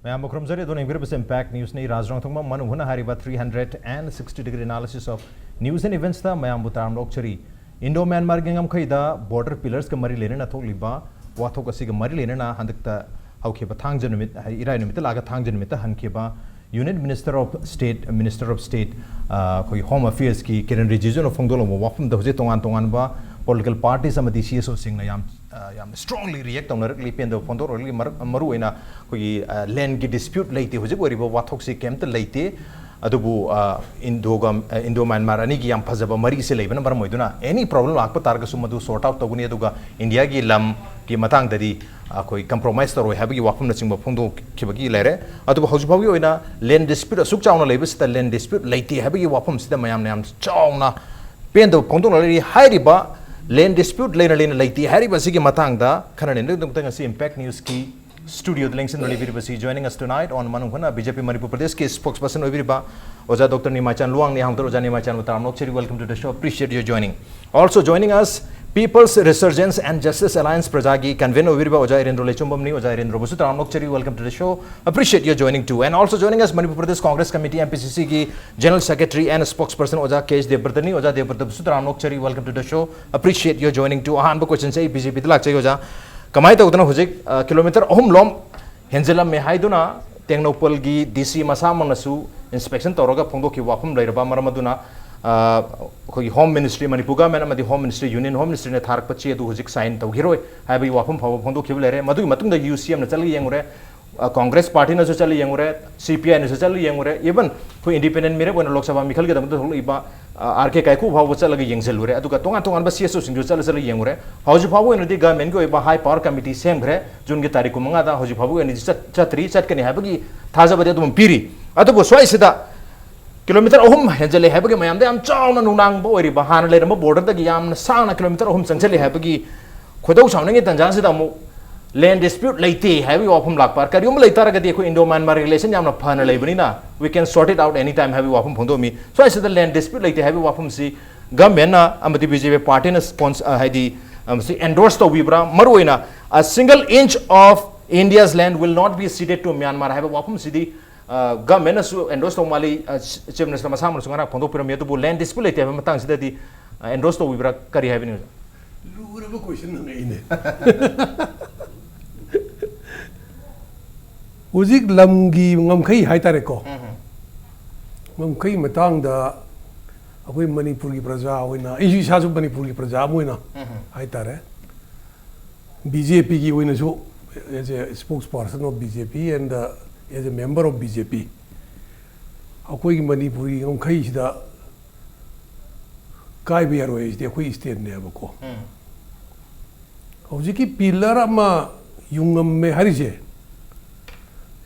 Ma'am मुखरमजरी दोनों इंग्रिबस impact news ने राज नोंगथोंबम मनung huna hariba 360-degree analysis of news and events ता मैम बुताम लोकचरी इंडो म्यांमार गेंगम खैदा border pillars का मरी लेने ना थोकलिबा वाथोक असिग मरी लेने ना हंदकता हौखेबा थांग जनमित इराय नमित लागा थांग जनमित हनखेबा यूनियन मिनिस्टर ऑफ स्टेट कोई होम अफेयर्स की किरण रिजिजू नो फोंगदोलो वाफम दहुजे तोंगान तोंगान बा political parties amadi CSO singna yam strongly react on the pen the fondo or maruina land dispute late hujiboribo wathoxi kemta late adubu Indo Myanmar ani yam phazaba mari se leibana marmoiduna any problem lakpa targa sumadu sort out toguni aduga India gi lam ki matang dadi koi compromise taro habagi wafum na chingba fondo khibagi lere adubu hojibagi oina land dispute suk chauna leibis the land dispute late habagi wafum sida mayam nam chauna pen the fondo lari hairiba land dispute later laiti hari basi ki matang da khanan ne dum tanga si impact news ki studio links in delivery basi joining us tonight on Manung huna BJP Manipur Pradesh ke spokesperson oibiriba oja Dr. Nimaichand Luwang ni hamtor oja Nimaichand Luwang cheri welcome to the show, appreciate your joining. Also joining us People's Resurgence and Justice Alliance PRJA Convenor oibiriba oja Erendro Leichombam ni oja Erendro cheri welcome to the show, appreciate your joining too. And also joining us Manipur Pradesh Congress Committee MPCC ki General Secretary and Spokesperson oja Devbrata ni oja Devbrata cheri welcome to the show, appreciate your joining too. Ahan ba question say BJP dilak chai oja kamai ta utna hujik kilometer ahum lom henzelam me haiduna tengnopal gi DC masa manasu inspection toroga phongdo ki wafum lairaba maramaduna koi home ministry Manipur mena madi home ministry union home ministry ne tharak pachi adu hujik sign tawgiroi habi wafum phongdo ki lere madu matung da UCM na chali yengure Congress party na chali yengure CPI na chali yengure even koi independent mere bona lok sabha mikhal ge dam to iba RK kaiku bhaw chalaga yengselure aduga tonga tonga ba CSO singju chali yengure hauji bhaw ena di government ko iba high power committee semgre jun ge tariku manga da hauji bhaw ena chatri chatkani habagi thaja bade dum piri adugo swai sida kilometer ahum henjale habagi mayam de am chauna nunang bo ori ba han le border da yam sang na kilometer ahum changchali habagi khodau saunangi tanjang sida mu land dispute laiti habi wafum lakpar karium laitara gadi ko Indo Myanmar relation yamna phana leibani na we can sort it out anytime habi wafum phondo mi so I said the land dispute laiti habi wafum si government na amati BJP party na sponsor haidi si endorse to wibra maruina a single inch of India's land will not be ceded to Myanmar habi wafum sidi government na su endorse to mali chief minister masam sungara phondo pyramid to land dispute laiti habi matang sida di endorse to wibra kari habi ni lura question na ine Uzik lamgi ngamkai hai tare ko ngamkai matang da akoi Manipur ki praja hoina iji sasu Manipur ki praja moina hai tare BJP ki hoina so as a spokesperson of BJP and as a member of BJP akoi ki Manipur ki ngamkai sida kai biar hoye de akoi state ne abako uzik ki pillar ama yungam me harise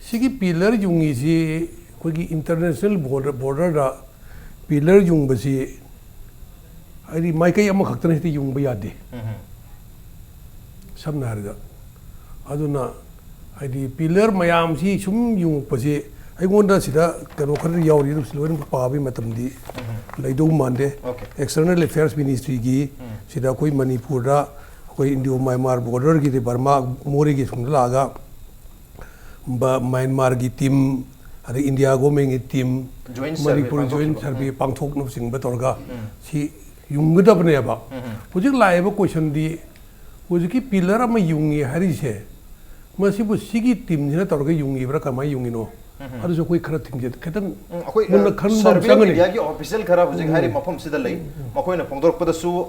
Sigi pillar jungi si koi international border da pillar jung basi ari mai kai am khaktana ti jung ba yade samna harda aduna ai pillar mayam si sum jung basi ai gonda sida kano khar yauri ru silon pa bi matam di laido mande external affairs ministry gi sida koi Manipur da koi Indo Myanmar border gi Burma mori gi sung laga Myanmar ki team ada India government ki team Manipur joint survey pangthok no sing batorga si yungda bne ba hujik lai ba question di hujiki pillar ama yungi hari se masi bu sigi team ni na torga yungi bra kama yungi no adu so koi khara thing je katan mun khan survey India ki official khara hujik hari mafam sida lai makoi na pongdor pada su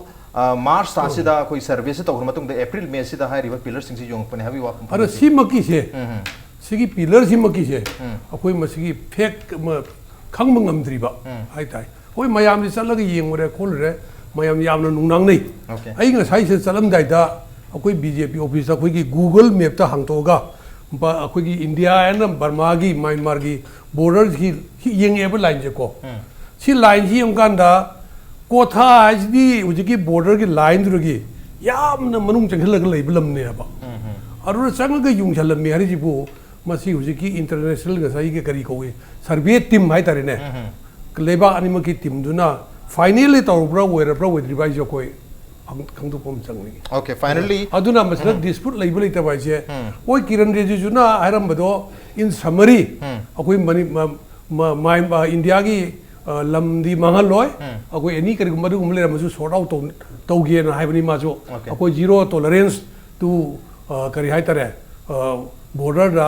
March ta sida koi survey se tawr matung de April May sida hari ba pillar sing si yung pane habi wa ara si maki se Sigi pillar si maki se akoi masigi fake ma khang mangam driba ai tai hoi mayam ni salaga yengure khol re mayam yamna nungnang nei ai nga sai se salam dai da akoi BJP office akoi gi Google map ta hang to ga ba akoi gi India and Burma gi Myanmar gi border gi yenge ba line je ko si line ji yong kan da ko tha ai di uji gi border gi line dur gi yamna manung changla ga leibulam ne ba aru changa ga yung chalam me hari ji bu Masih hujiki international ngasai ke kari kowe survey team hai tare ne leba anima ki team duna finally tawbra wera pro with revise koi ꯈꯪꯗꯣꯛꯄ ꯆꯪꯅꯤ Okay, finally. ꯑꯗꯨꯅ ꯃꯁꯤꯗ dispute ꯂꯩꯕ ꯂꯩꯇꯕ ꯍꯥꯏꯁꯦ ꯍꯣꯏ Kiran ꯔꯤꯖꯤꯖꯨꯅ ꯍꯥꯏꯔꯝꯕꯗꯣ in summary ꯑꯩꯈꯣꯏ ꯏꯟꯗꯤꯌꯥꯒꯤ ꯂꯝꯗꯤ ꯃꯥꯡꯍꯜꯂꯣꯏ ꯑꯩꯈꯣꯏ ꯑꯦꯅꯤ ꯀꯔꯤꯒꯨꯝꯕ ꯑꯗꯨꯒꯨꯝꯕ ꯂꯩꯔꯝꯃꯁꯨ sort out ꯇꯧꯒꯦꯅ ꯍꯥꯏꯕꯅꯤ ꯃꯥꯁꯨ ꯑꯩꯈꯣꯏ zero tolerance to ꯀꯔꯤ ꯍꯥꯏꯇꯥꯔꯦ borderꯗ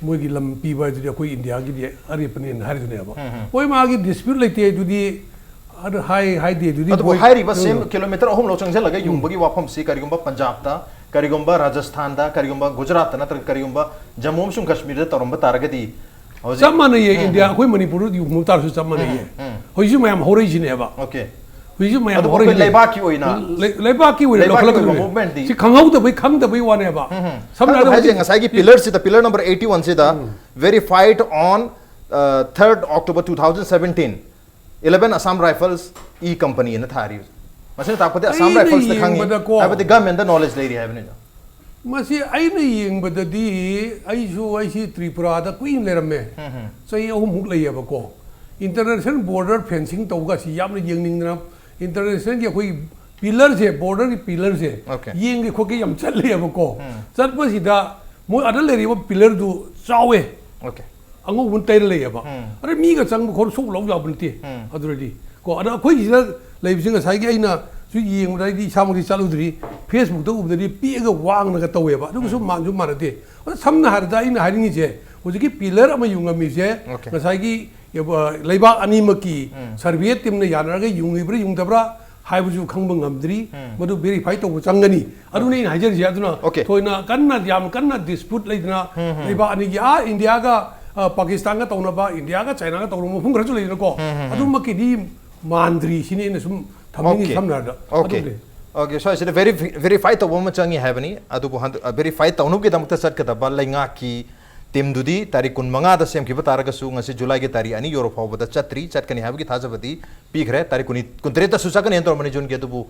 मोगी लम पीबा जुदी अखोई इंडिया की दिए अरेपने हारी दुने अब कोई मागी डिस्प्यूट लेते जुदी अर हाई दे जुदी तो हाई रिवर सेम किलोमीटर अहम लो चंगजे लगे युंबगी वाफम सी करिगुंबा पंजाब ता करिगुंबा राजस्थान ता करिगुंबा गुजरात ता नतर करिगुंबा जम्मू सुम कश्मीर ता तरंबा तारगदी सब माने ये इंडिया अखोई मणिपुर युंबु तारसु सब माने ये होइजु मयाम होरै जिने अब ओके हुइजु मयाम होरै लेबाकी ओइना movement सी खंगदबै वाने अब सबना हाइजिंग असाइगी पिलर से द पिलर नंबर 81 से the verified on 3rd October 2017 11 Assam Rifles E company in thari मसे तापते Assam Rifles ने खंगी तापते गवर्नमेंट द नॉलेज ले रही है बने मसे आइने येंबददी आइसी त्रिपुरा द क्वीन लेरमे सही अहु मुक लैयबको इंटरनेशनल बॉर्डर फेंसिंग तौगा सी यामने येंगनिंगना इंटरनेशनल के कोई पिलर से बॉर्डर की पिलर से येंगे खोके यम चले अबको चलपसिदा मो अदल लेरिबो पिलर दु चावे ओके अंगो बुन तैर लेयबा अरे मीगा चंग खोर सोक लौ जाबनते अदुरदी को अदा खोई जिदा लेबिसिंग साइगे आइना सु येंगदाई सामगि चालुद्री फेसबुक द उबदरी पीगा वांगनगा तवेबा दुगसु मानजु मारते समना हरदा आइना हारिंगी जे हुजिकी पिलर अमा युंगमी जे साइगी लेबा अनिमकी सर्वे टीमने यानरगा युंगिब्रा युंगदब्रा हाइबुजु खंबं नमद्री मदु वेरीफाई तो चंगनी अदुने हाइजर जे अदुना थोइना कन्ना याम कन्ना डिस्प्यूट लेदना लेबा अनिगी आ इंडिया का पाकिस्तान का तौनबा इंडिया का चाइना का तौनबा मफुं खरजु लेदनको अदुमकीदी मांद्री सिने ने सुम थमिंगी समनादा ओके ओके सो इसे वेरीफाई तो वम चंगी हैबनी अदुबु वेरीफाई तौनु के दमक सट कदबा लैंगा की टीम दुदी तारीख 15 दा सेम की बतारगसु ngasi जुलाई के तारीख अनि यूरोप फावबदा चत्री चटकनी हाबगी थाजबदी पीखरे तारीख 19 दा सुसाकन एंटर मनी जुन के दुबु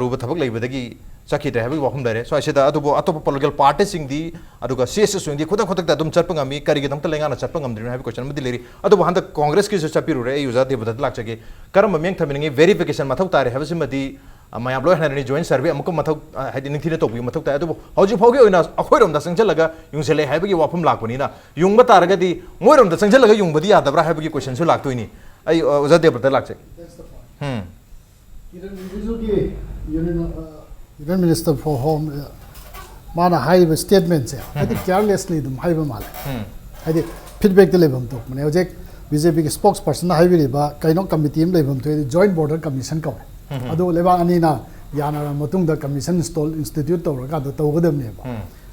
रुब थबक लेबदगी चखिते हाबगी वाखम दारे सो आइसेदा अदुबु अतोप पोलिटिकल पार्टी सिंग दी अदुगा सीएस सिंग दी खुदा खुदा दम चटपंगमी करिगे दमत लेंगा ना चटपंगम दिनो हाबी क्वेश्चन मदि लेरी अदुबु हंद कांग्रेस की चपिरु रे युजा देबदत लाचगे करम मेंग थमिनगे वेरिफिकेशन मथौ तारे हाबसिमदि मायाम लोय हननि जॉइन सर्वे अमुक मथौ हाइदि निथिने तोबि मथौ ताय अदुबु हौजि फावगे ओइना अखोइरम दा संगजलगा युंगसेले हाइबगी वाफम लाकपनिना युंगबा तारगदि मोइरम दा संगजलगा युंगबदि यादब्रा हाइबगी क्वेश्चन सु लाक्तोइनी आई ओजा देबरता लाक्से Union Minister for Home माना हाइब स्टेटमेंट से हाइदि केयरलेसली दम हाइब माले हाइदि फीडबैक दे लेबम तो माने ओजे बीजेपी के स्पोक्सपर्सन हाइबिरिबा काइनो कमिटी एम लेबम तो जॉइंट बॉर्डर कमीशन कौ अदो लेबा अनिना यानारा मतुंग द कमीशन इंस्टॉल इंस्टीट्यूट तौरगा द तौगदमनेबा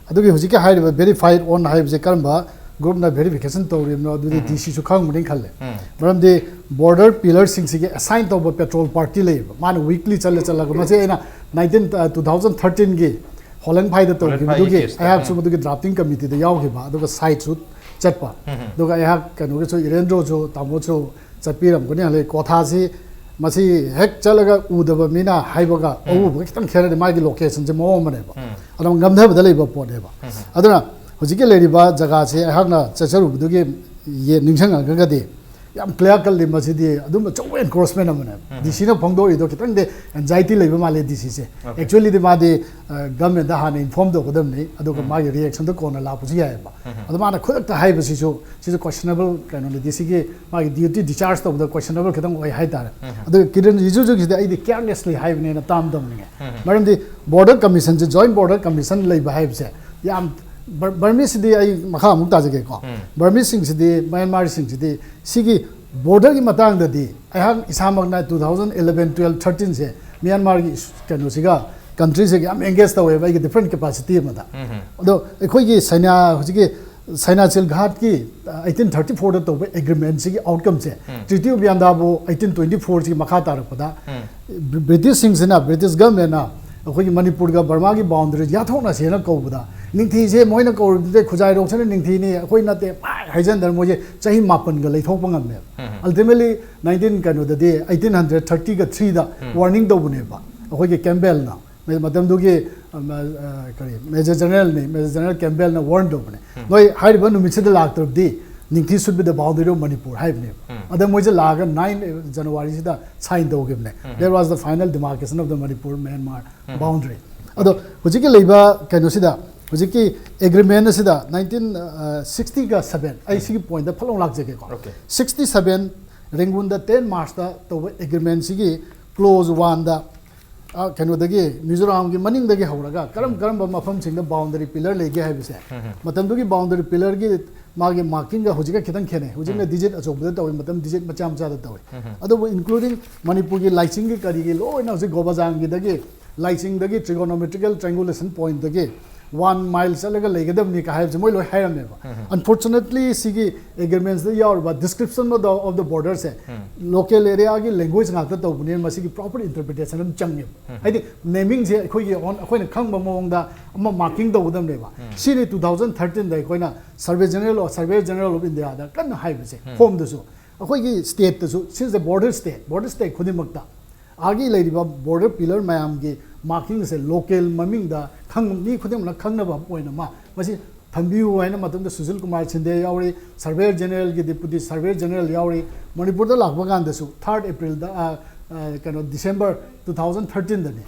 अदुगी हुजिके हाइब वेरीफाइड ऑन हाइब जे करमबा ग्रुप ना वेरिफिकेशन तौरिमनो अदुदि डीसी सु खांग मुदिं खल्ले मरमदि बॉर्डर पिलर सिंग सिगे असाइन तौब पेट्रोल पार्टी लेबा मान वीकली चले चलगा मसे एना 2013 गे हॉलैंड फाइद तौगी दुगी आई हैव सु दुगी ड्राफ्टिंग कमिटी द यावगिबा अदुगा साइट सु चटपा दुगा आई हैव कनुगे सु इरेंद्रो जो तामो सु चपिरम गनि हले कोथासी मसी हेक चलगा उदबा मिना हाइबगा औब खितंग खेरदि मागी लोकेशन जे मो मनेबा अदम गमधबदा लेबा पोनेबा अदुना हुजिके लेरिबा जगह से अहगना चचरुबदुगे ये निंगसंगगदि याम क्लियर कलि मसिदि अदुम चौ एनक्रोचमेंट अमने डीसी न फंगदोरिदो खितंग दे एंजाइटी लेबा माले डीसी से एक्चुअली दि मादि गवर्नमेंट दा हाने इन्फॉर्म दो गदमनि अदुगा मागी रिएक्शन दो कोना लापुसि यायबा अदु माना खुदक ता हाइबसिसु सिसु क्वेश्चनेबल काइनो डीसी के मागी ड्यूटी डिस्चार्ज तौबदा क्वेश्चनेबल खितंग ओइ हाइतार अदु किरन रिजुजु कि आइदि केयरलेसली हाइबने न ताम दमनि मरमदि बॉर्डर कमीशन जे जॉइंट बॉर्डर कमीशन लेबा हाइबसे याम बर्मी सिदी आई मखा मुक ताजगे को बर्मी सिंग सिदी म्यांमार सिंग सिदी सिगी बॉर्डर की मतंग ददी अहम इसामगना 2011 12 13 से म्यांमार की कनो सिगा कंट्री से याम एंगेज तवे बाई डिफरेंट कैपेसिटी मदा अदो एखोई की सैना हुजिके सैनाचल घाट की 1834 द तवे एग्रीमेंट सिगी आउटकम से ट्रीटी ऑफ यांदाबो 1824 की मखा तारपदा ब्रिटिश सिंग सेना ब्रिटिश गवर्नमेंट ना अखोई मणिपुर का बर्मा की बाउंड्री याथोना सेना कौबदा निंथी से मोइना कौरदे खुजाई रोक्सन निंथी ने अखोई नते हाइजनदर मोजे चाहि मापन ग लेथोप ngam अल्टीमेटली 19 कनो दे 1830 का 3 दा वार्निंग दबनेबा अखोई के कैम्बेल ना मतलब दुगे करी मेजर जनरल कैम्बेल ना वार्न दबने नोय हाइबा नुमिसे the लाक्तरदी Ningthi should be the boundary of Manipur. Other Moja Laga 9 January signed the Ogibne. There was the final demarcation of the Manipur Myanmar boundary. Although Hujiki Labor Kanosida, Hujiki agreement is 1967. I see point the Palong Lak 67 Ringunda 10 March the agreement Sigi close one the Kanodagi, Mizoram, Maning the Horaga, Karam Mafam sing the boundary pillar lake have said. Matamduki boundary pillar gate marking a Hujika Kitan Kene, Hujika digit as over the toy, Matam digit Macham Sada toy. Other including Manipuri lighting Karigi, oh, and as a Gobazang the gate, lighting the gate, trigonometrical triangulation point the gate. 1 mile salaga legedam ni ka have moilo hayam ne. Unfortunately, sigi agreements the yaw but description of the borders hai. Local area ki language ngata to bunin masigi proper interpretation am changye. I think naming je khoi ge on khoi na khang ba mong da amma marking da udam ne ba. Sini 2013 da khoi na Survey General of India da kan hai ba se form da so. Khoi gi state da so since the border state khudi makta. Agi lai ba border pillar mayam gi marking se local maming da khang ni khudem na khang na ba point ma masi thambiu haina matam da Sujil Kumar Chinde yauri Surveyor General gi deputy Surveyor General yauri Manipur da lakba gan da su 3rd April da December 2013 da ni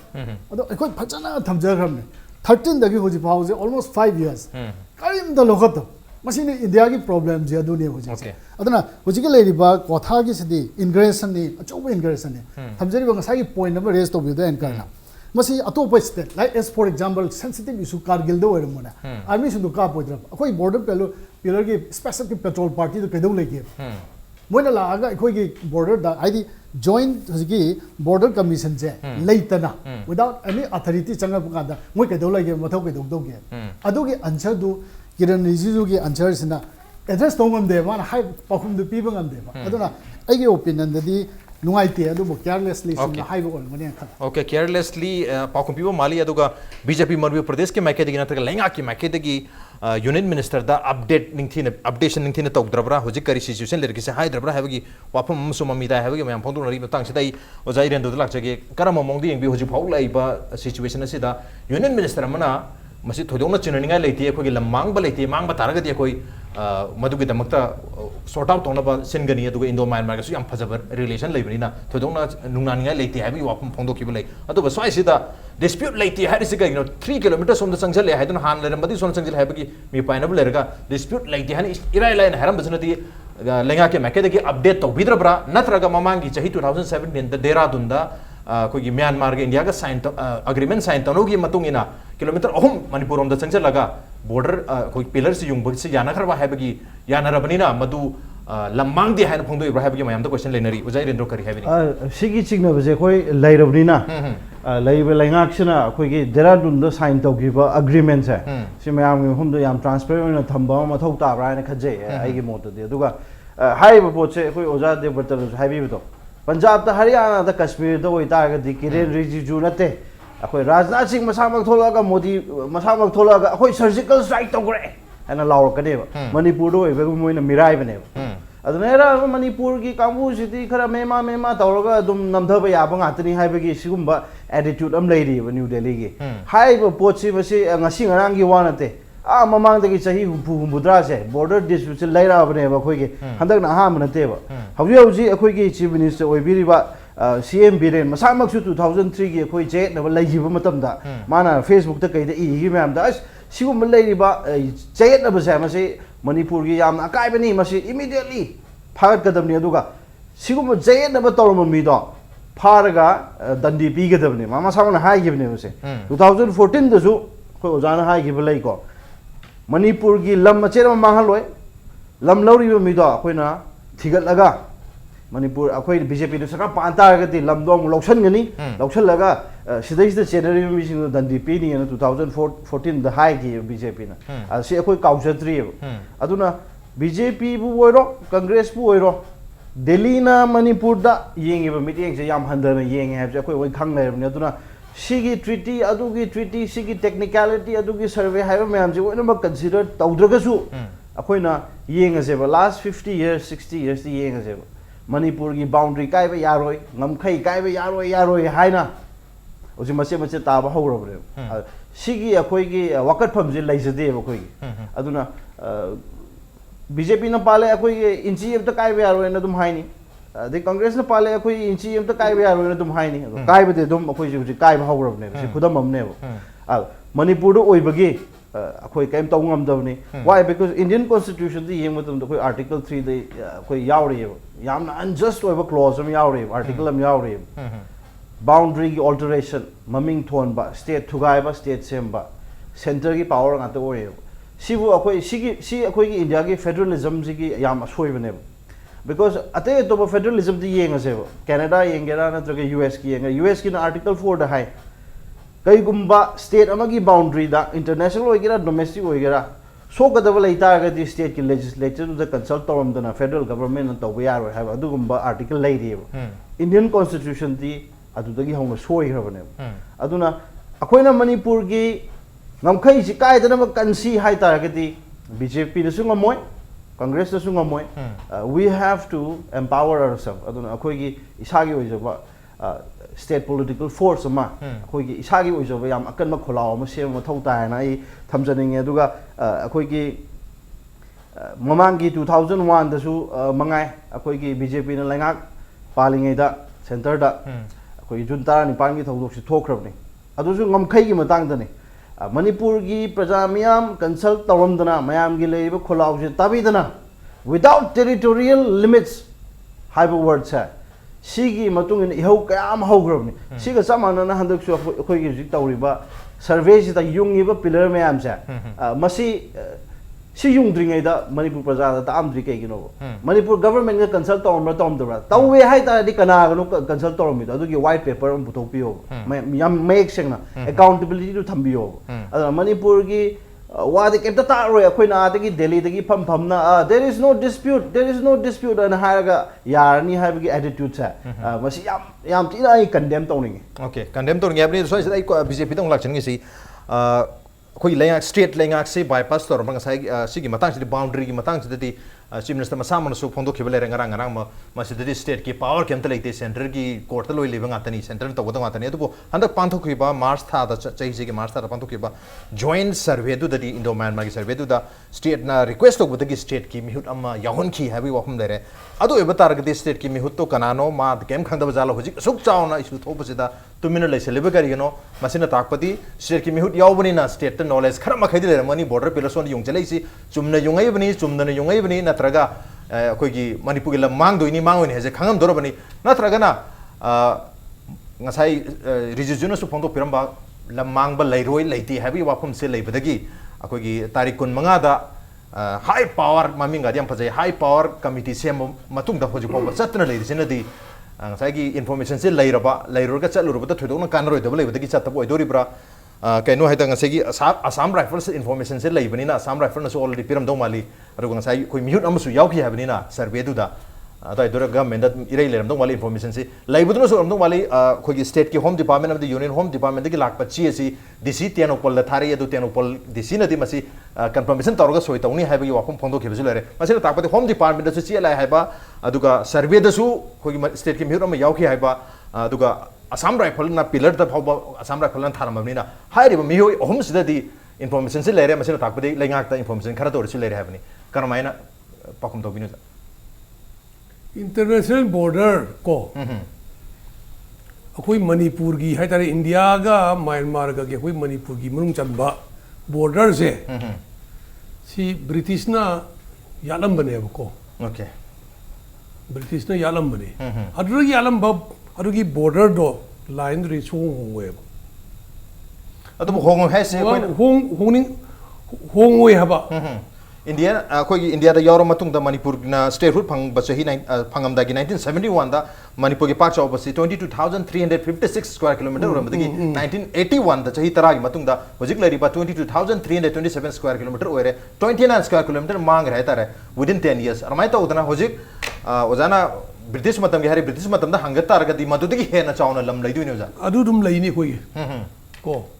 ado ekoi phajana thamja kham ne 13 da gi hoji pause almost 5 years karim da lokat masi ni India gi problem je adu ne hoji adana hoji gi lei ba kotha gi sidi ingression ni achoba ingression ni thamjari ba ngasai gi point number raise to bi da enkarna Masi atopa state like as for example sensitive issue Kargil do ermona army sundu ka poidra akoi border pillar gi specific petrol party to kedau lege moina la aga akoi gi border da id joint gi border commission je leitana without any authority changa da moi kedau lege mathau kedau do ge adu gi answer du Kiran Rijiju gi answer sina address tongam de man hai pakhum du pibang am de aduna ai gi opinion da di carelessly okay carelessly Pakumpibo Mali aduga BJP Manipur Pradesh ke maike degi natraga lenga ki maike degi union minister da updation ningthina tawdrabra hojik kari situation lergi se haidrabra habagi wafam sum amida habagi mayam phongdu nari matang sidai oja Erendro lakjage karama mongdi engbi hojik phau laiba situation asida union minister amana masi thodongna chinaninga leiti ekhoi lamang ba leiti mang ba taraga di ekhoi madugi damakta sort out tona ba singani aduga Indo Myanmar su yam phajabar relation leibani thodongna nungnaninga leiti habi wapam phongdoki bulai aduba swai sida dispute leiti harisi ga 3 kilometers from the sangjal haidun han leramadi son sangjal habagi mi pineapple lerga dispute leiti han irai line haram basnati lenga ke make degi update to bidra natraga mamangi chahi 2017 the Dehradun da कोई Myanmar के India का sign agreement sign तनोगी मतुंगिना kilometre अहम मणिपुर रोम the चंगचलगा border कोई pillar से Jung बगि से याना खरबा हैबगी याना रबनिना मदु लम्मांग दि हाइन फोंदो इब्रा हैबगी मयाम the question लेनरी उजा Erendro करी हैबनी सिगी चिगना बजे कोई लैरबनिना लैबे लैंगाक्सना कोई के देहरादून द साइन तौगिबा अग्रीमेंट है सि मयाम हम द याम ट्रांसपेरेंट थंबा मथौ ताब्रा ने खजे आइगे मोत दे दुगा हाइबा पोचे कोई ओजा देवब्रत हाइबिबो पंजाब हरियाणा कश्मीर किरेन रिजिजू नाते अखोई राजनाथ सिंह मसामक थोलगा मोदी मसामक थोलगा अखोई सर्जिकल स्ट्राइक तौग्रे हैना लाउरकनेब मणिपुर मोइना मिराइबनेब अदनेरा मणिपुर की कांगूसिदी खरा मेमा तौरगा दुम नमधब याबा गातनी हाइबगी सिगुम्बा एटीट्यूड अम लेरिब न्यू दिल्ली की हाइब पोछि बसि ngasi ngarang gi wanate mamang dagi chahi humbudra se border dispute se laira bane ba khoi ge handak na ha manate ba hauji akhoi ge chief minister oibiri ba CM Biren masamak su 2003 gi akhoi je na laihi ba matam da mana Facebook ta kai da I gi mam da sigum lairi ba je na ba sa ma se Manipur gi yam na kai bani ma se immediately phagat kadam ni aduga sigum je na ba tawm mi do pharaga dandi pi gadam ni mama samana hai gi bane se 2014 da su khoi ojana hai gi ba lai ko Manipur की lump मचेर मांगलोय lump लौरीब मिदो अखोइना थिगतलगा Manipur अखोइ BJP दो सरकार पांतारगति लमदो लौसनगनी लौसलगा सिदैसिद चेनरी missing दंदी पीनी 2014 the high की BJP ना असे अखोइ काउजत्री अदुना BJP बु ओइरो कांग्रेस बु ओइरो दिल्ली ना मणिपुर दा येंगिबा मीटिंग से याम हंदना येंगे है अखोइ ओइ खंग लेरबनी अदुना सिगी ट्रीटी सिगी टेक्निकलिटी अदुगी सर्वे हाइबा मैम जे ओइना कंसीडर तौद्रगसु अखोइना येंगसेबा लास्ट 50 इयर्स 60 इयर्स दी येंगसेबा मणिपुर की बाउंड्री काइबा यारोय ngमखै काइबा यारोय हाइना ओजि मचे ताबा हौरबरे सिगी अखोइगी वकटफम जे लैजदे अखोइगी अदुना BJP na pale akhoi inchi em ta kai be aro na dum haini de Congress na pale akhoi inchi em ta kai be aro na dum haini kai be de dum akhoi ji kai ba hawrab ne si khudam am ne Manipur do oi bagi akhoi kaim taw ngam dabni why because Indian constitution di yeng matum do article 3 de akhoi yauri yamna unjust oi ba clause am yauri article am yauri boundary alteration maming thon ba state thugai ba state sem ba center ki power nga to oi sibu akhoi si akhoi ki India ki federalism ji ki yam asoi bane because ate to federalism di yeng ase Canada yengera na to US ki yenga US ki na article 4 da hai kai gumba state amagi boundary da international oigera domestic oigera so kadaba leita ga di state ki legislature da consult tawam da federal government na tawba yaro have adu gumba article lei di Indian constitution di adu dagi hong soi hrabane aduna akoina Manipur gi ngamkhai si kai da na kansi hai ta ga di BJP da sunga moi Congress da sunga moi we have to empower ourselves aduna akoi gi isagi oijaba state political force ama akhoi gi isagi oijaba yam akan ma kholaw ma sem ma thau ta na I thamjaning aduga akhoi gi mamang gi 2001 da su mangai akhoi gi BJP na langak palingai da center da akhoi junta ni pang gi thodok si thokrabni adu su ngamkhai gi matang da ni Manipur gi praja miyam consult tawam dana mayam gi leiba kholaw je tabi dana without territorial limits haiba word sa Sigi matung in ihau kayam haugrabni siga samana na handak su akhoi gi jik tawriba survey si ta yung iba pillar mayam sa masi si yung dringai da Manipur praja da amdri kai gino Manipur government ga consult tawam ra tawam dra tawwe hai ta di kana ga consult tawam mi adu gi white paper am puthok piyo yam make sengna accountability to thambiyo Manipur gi wadi kemta ta roi akhoi na ati gi Delhi da gi pham na there is no dispute and haraga yarni hai gi attitude sa masi yam ti ai condemn tawning okay condemn tawning abni so ai BJP tong lakchan gi si khoi lenga state lenga se bypass tor bang sai sigi matang si boundary gi matang si di chief minister masam su phongdo khibale rang ma si di state ki power kemta leite center ki court loi living atani center to godang atani to handak panthok khiba march tha da chai ji ki march tha da panthok khiba joint survey du di Indo Myanmar ki survey du da state na request to budagi state ki mihut amma yahon ki habi wakum dere adu ebatar ga state ki mihut to kanano ma kem khangda bajala hoji suk chauna isu thopasida tumina leiseliba garigano masina takpati state ki mihut yawbani na state knowledge khara ma khaidi le mani border pilason yung chalai si chumna yungai bani chumna yungai bani natraga koi gi Manipur gi lamang do ini mangoi ne je khangam dor bani natraga na ngasai RIJIJU'S su phongdo piramba lamang ba leiroi leiti habi wafum se leibadagi akoi gi tarik kun manga da high power maminga diam phajai high power committee sem matung da hoji pawa chatna leiri sina di ngasai gi information se leiraba leirorga chalurba da thoidok na kanroi da leibadagi chatabo idori bra kaino haida ngasai gi Assam Rifles information se leibani na Assam Rifles na so already piram do mali aru ngasai koi mihut amsu yauki habani na survey du da adai dora government da irei leram do mali information se leibudno so do mali khoi gi state ki home department of the union home department gi lakpa chi asi DC tenopol la thari adu tenopol DC na di masi confirmation tawga soi tawni haiba gi wakum phongdo khebsu lere masi na takpati home department da su chi lai haiba aduga survey da su khoi gi state ki mihut am yauki haiba aduga Assam Rifle na pillar da phawba Assam Rifle na tharamabni na hairi ba mihoi ohum sida di information se lere masi na takpati lengak ta information khara tor si lere habni karamaina pakum to binu international border ko akoi Manipur gi hai tare India ga Myanmar ga akoi Manipur gi manung chanba border se si British na yalam bane ko okay British na yalam bane adu yalam ba adu gi border do line ri chung we adu hong hai se hong we haba India khoi India da yoro matung da Manipur na statehood phang ba chahi phangam da gi 1971 da Manipur gi pak chaw ba 22356 square kilometer ram da gi 1981 da chahi tara gi matung da hojik lari ba 22327 square kilometer oire 29 square kilometer mang reh tare within 10 years armai ta udana hojik ozana British matam gi hari British matam da hangat tar ga di madu gi he na chawna lam lai du ne ja adu dum lai ni khoi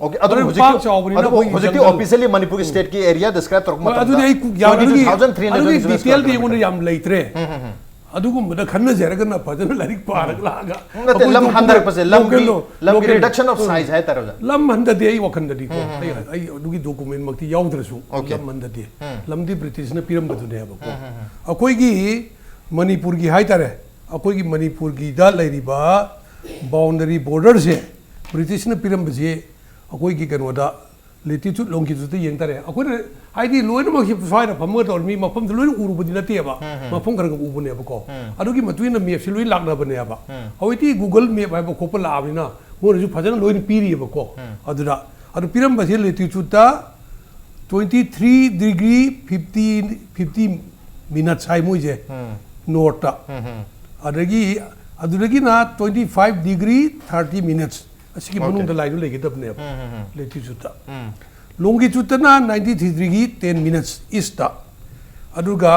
okay adu hojik officially Manipur state ki area describe tor matam adu nei ya adu 2300 detail di ngun yam leitre ꯑꯗꯨꯒꯨꯝꯕꯗ ꯈꯟꯅꯖꯔꯒꯅ ꯐꯖꯅ ꯂꯥꯏꯔꯤꯛ ꯄꯥꯔꯒ ꯂꯥꯛꯑꯒ ꯅꯠꯇꯦ ꯂꯝ ꯍꯟꯊꯔꯛꯄꯁꯦ ꯂꯝꯒꯤ reduction of size ꯍꯥꯏꯇꯥꯔꯦ ꯂꯝ ꯍꯟꯊꯗꯦ ꯑꯩ ꯋꯥꯈꯟꯗꯗꯤ ꯀꯣ ꯑꯩ ꯑꯗꯨꯒꯤ ꯗꯣꯀꯨꯃꯦꯟ ꯃꯛꯇꯤ ꯌꯥꯎꯗ꯭ꯔꯁꯨ ꯂꯝ ꯍꯟꯊꯗꯦ ꯂꯝꯗꯤ ꯕ꯭ꯔꯤꯇꯤꯁꯅ ꯄꯤꯔꯝꯕꯗꯨꯅꯦꯕꯀꯣ ꯑꯩꯈꯣꯏꯒꯤ ꯃꯅꯤꯄꯨꯔꯒꯤ ꯍꯥꯏꯇꯥꯔꯦ ꯑꯩꯈꯣꯏꯒꯤ ꯃꯅꯤꯄꯨꯔꯒꯤꯗ ꯂꯩꯔꯤꯕ ꯕꯥꯎꯟꯗꯔꯤ ꯕꯣꯔꯗꯔꯁꯦ ꯕ꯭ꯔꯤꯇꯤꯁꯅ ꯄꯤꯔꯝꯕꯁꯦ ꯑꯩꯈꯣꯏꯒꯤ ꯀꯩꯅꯣꯗ ꯂꯦꯇꯤꯇꯨꯠ ꯂꯣꯡꯒꯤꯇꯨꯠꯇ ꯌꯦꯡ ꯇꯥꯔꯦ ꯑꯩꯈꯣꯏꯅ ꯍꯥꯏꯗꯤ ꯂꯣꯏꯅꯃꯛ ꯁ꯭ꯋꯥꯏꯗ ꯐꯝꯃꯒ ꯇꯧꯔꯃꯤ ꯃꯐꯝꯗ ꯂꯣꯏꯅ ꯎꯔꯨꯕꯗꯤ ꯅꯠꯇꯦꯕ ꯃꯐꯝ ꯈꯔ ꯈꯔ ꯎꯕꯅꯦꯕꯀꯣ ꯑꯗꯨꯒꯤ ꯃꯇꯨꯡ ꯏꯟꯅ ꯃꯦꯞꯁꯦ ꯂꯣꯏ ꯂꯥꯛꯅꯕꯅꯦꯕ ꯍꯧꯖꯤꯛꯇꯤ ꯒꯨꯒꯜ ꯃꯦꯞ ꯍꯥꯏꯕ ꯈꯣꯠꯄ ꯂꯥꯛꯑꯕꯅꯤꯅ ꯃꯣꯏꯅꯁꯨ ꯐꯖꯅ ꯂꯣꯏꯅ ꯄꯤꯔꯤꯑꯕꯀꯣ ꯑꯗꯨꯗ ꯑꯗꯨ ꯄꯤꯔꯝꯕꯁꯦ ꯂꯦꯇꯤꯇꯨꯠꯇ 23 ꯗꯤꯒ꯭ꯔꯤ 50 ꯃꯤꯅꯠꯁ ꯍꯥꯏ ꯃꯣꯏꯁꯦ ꯅꯣꯔꯠꯇ ꯑꯗꯨꯗꯒꯤꯅ 25 ꯗꯤꯒ꯭ꯔꯤ 30 ꯃꯤꯅꯠꯁ ꯑꯁꯤꯒꯤ ꯃꯅꯨꯡꯗ ꯂꯥꯏꯟꯗꯨ ꯂꯩꯒꯗꯕꯅꯦꯕ ꯂꯦꯇꯤꯇꯨꯠꯇ ꯂꯣꯡꯒꯤꯇꯨꯠꯇꯅ 93 ꯗꯤꯒ꯭ꯔꯤ 10 ꯃꯤꯅꯠꯁ ꯏꯁꯇ ꯑꯗꯨꯒ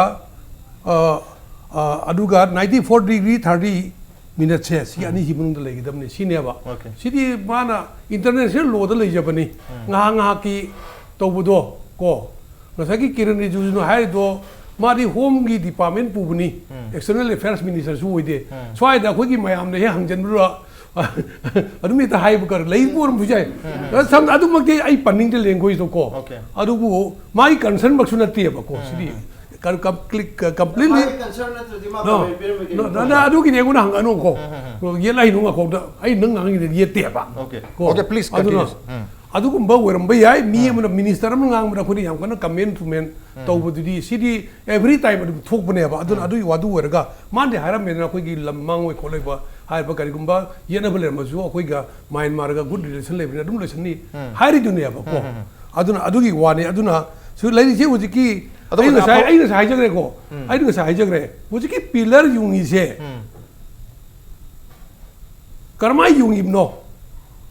94 ꯗꯤꯒ꯭री 30 ꯃꯤꯅꯠꯁꯦ ꯁꯤ ꯑꯅꯤꯁꯤ ꯃꯅꯨꯡꯗ ꯂꯩꯒꯗꯕꯅꯤ ꯁꯤꯅꯦꯕ ꯁꯤꯗꯤ ꯃꯥꯅ ꯏꯟꯇꯔꯅꯦꯁꯅꯦꯜ ꯂꯣꯗ ꯂꯩꯖꯕꯅꯤ ꯉꯥꯏꯍꯥꯛ ꯉꯥꯏꯍꯥꯛꯀꯤ ꯇꯧꯕꯗꯣ ꯀꯣ ꯉꯁꯥꯏꯒꯤ ꯀꯤꯔꯟ ꯔꯤꯖꯤꯖꯨꯅ ꯍꯥꯏꯔꯤꯗꯣ मादी होम की डिपार्टमेंट पुबनी एक्सटर्नल अफेयर्स मिनिस्टर सु होइदे स्वाइद अखोगी मयाम ने हंगजनबुरा अदुमी ता हाइब कर लेइबोर बुझाय सम अदुमके आई पन्निंग ते लैंग्वेज तो को अदुबु माई कंसर्न बक्सु नत्ते बको सिदी completely ना अदुगी ने गुना हंगनो को ये लाई नुंगा को आई नंग नंग ये ते बा okay please continue अदुगुंबा वरंबा याय मी अमना मिनिस्टर अमना ngang खनि याम कन कमेंट टू मेन तौबदुदी सिदी एवरी टाइम अदु थोकबनेबा अदुन अदु वादु वरगा मानदे हारा मेना अखोगी लममांग वे खोलेबा हाइबा करिगुंबा येनबल मजु अखोइगा म्यांमार गा गुड रिलेशन लेबने अदुम लेसननी हाइरि दुनियाबा को अदुना अदुगी वाने अदुना सु लैरिसे हुजिकी आई हाइजग्रे को आई हाइजग्रे हुजिकी पिलर युंगिसे कर्माई युंगिबनो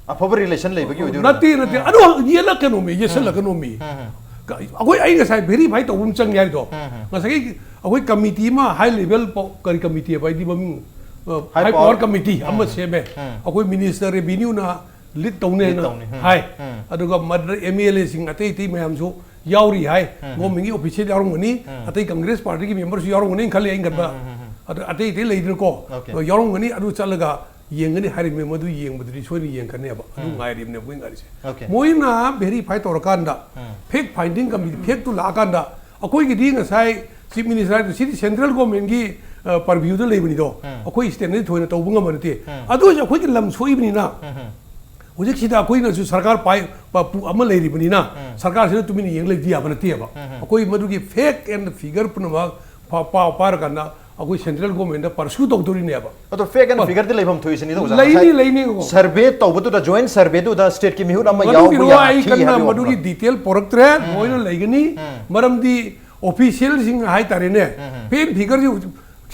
अफब रिलेशन लेबगी ओदि नती नती अदु ये लकनोमी ये सलकनोमी अखोई आई गसाई वेरीफाई तौबम चंग याइ दो गसाई अखोई कमिटी मा हाई लेवल करी कमिटी बाइदि ममिंग हाई पावर कमिटी अम सेमे अखोई मिनिस्टर रेवेन्यू ना लीड तौने ना हाई अदुगा मदर एमएलए सिंग अतै ति मयामसु याउरी हाई गवर्नमेंट ऑफिशियल यारंगनी अतै कांग्रेस पार्टी की मेंबर्स यारंगनी खले इंगबा अतै ति लेइदनको यारंगनी अदु चलगा येंगनी हारि में मधु येंगबदि सोनी येंगकनेबा अदु गायरिमने बुइन गारिसे मोइना वेरीफाई तोरकांदा फेक फाइंडिंग कमिटी फेक तु लाकांदा अखोई गिदि ngसाई चीफ मिनिस्टर सिटी सेंट्रल गवर्नमेंट की परव्यू द लेबनी दो अखोई स्टेट ने थोइना तौबुंगा मनते अदु अखोई की लम सोइबनिना हुजिक सिदा अखोई नसु सरकार पाइ पु अम लेरिबनिना सरकार से तुमिनि येंग लेदि याबनतेबा अखोई मधुगी फेक एंड फिगर पुनमा पार करना अखोई सेंट्रल गवर्नमेंट परस्यू तौदोरिनेबा तो फेक एंड फिगर दे लेबम थोइसनि दो लेनी सर्वे तौबदु द जॉइंट सर्वे दु द स्टेट की मिहुत अमा याउ या कन्ना मधुगी डिटेल पोरक्त्रे मोइना लेगनी मरमदी ऑफिशियल सिंग हाई तारेने फेक फिगर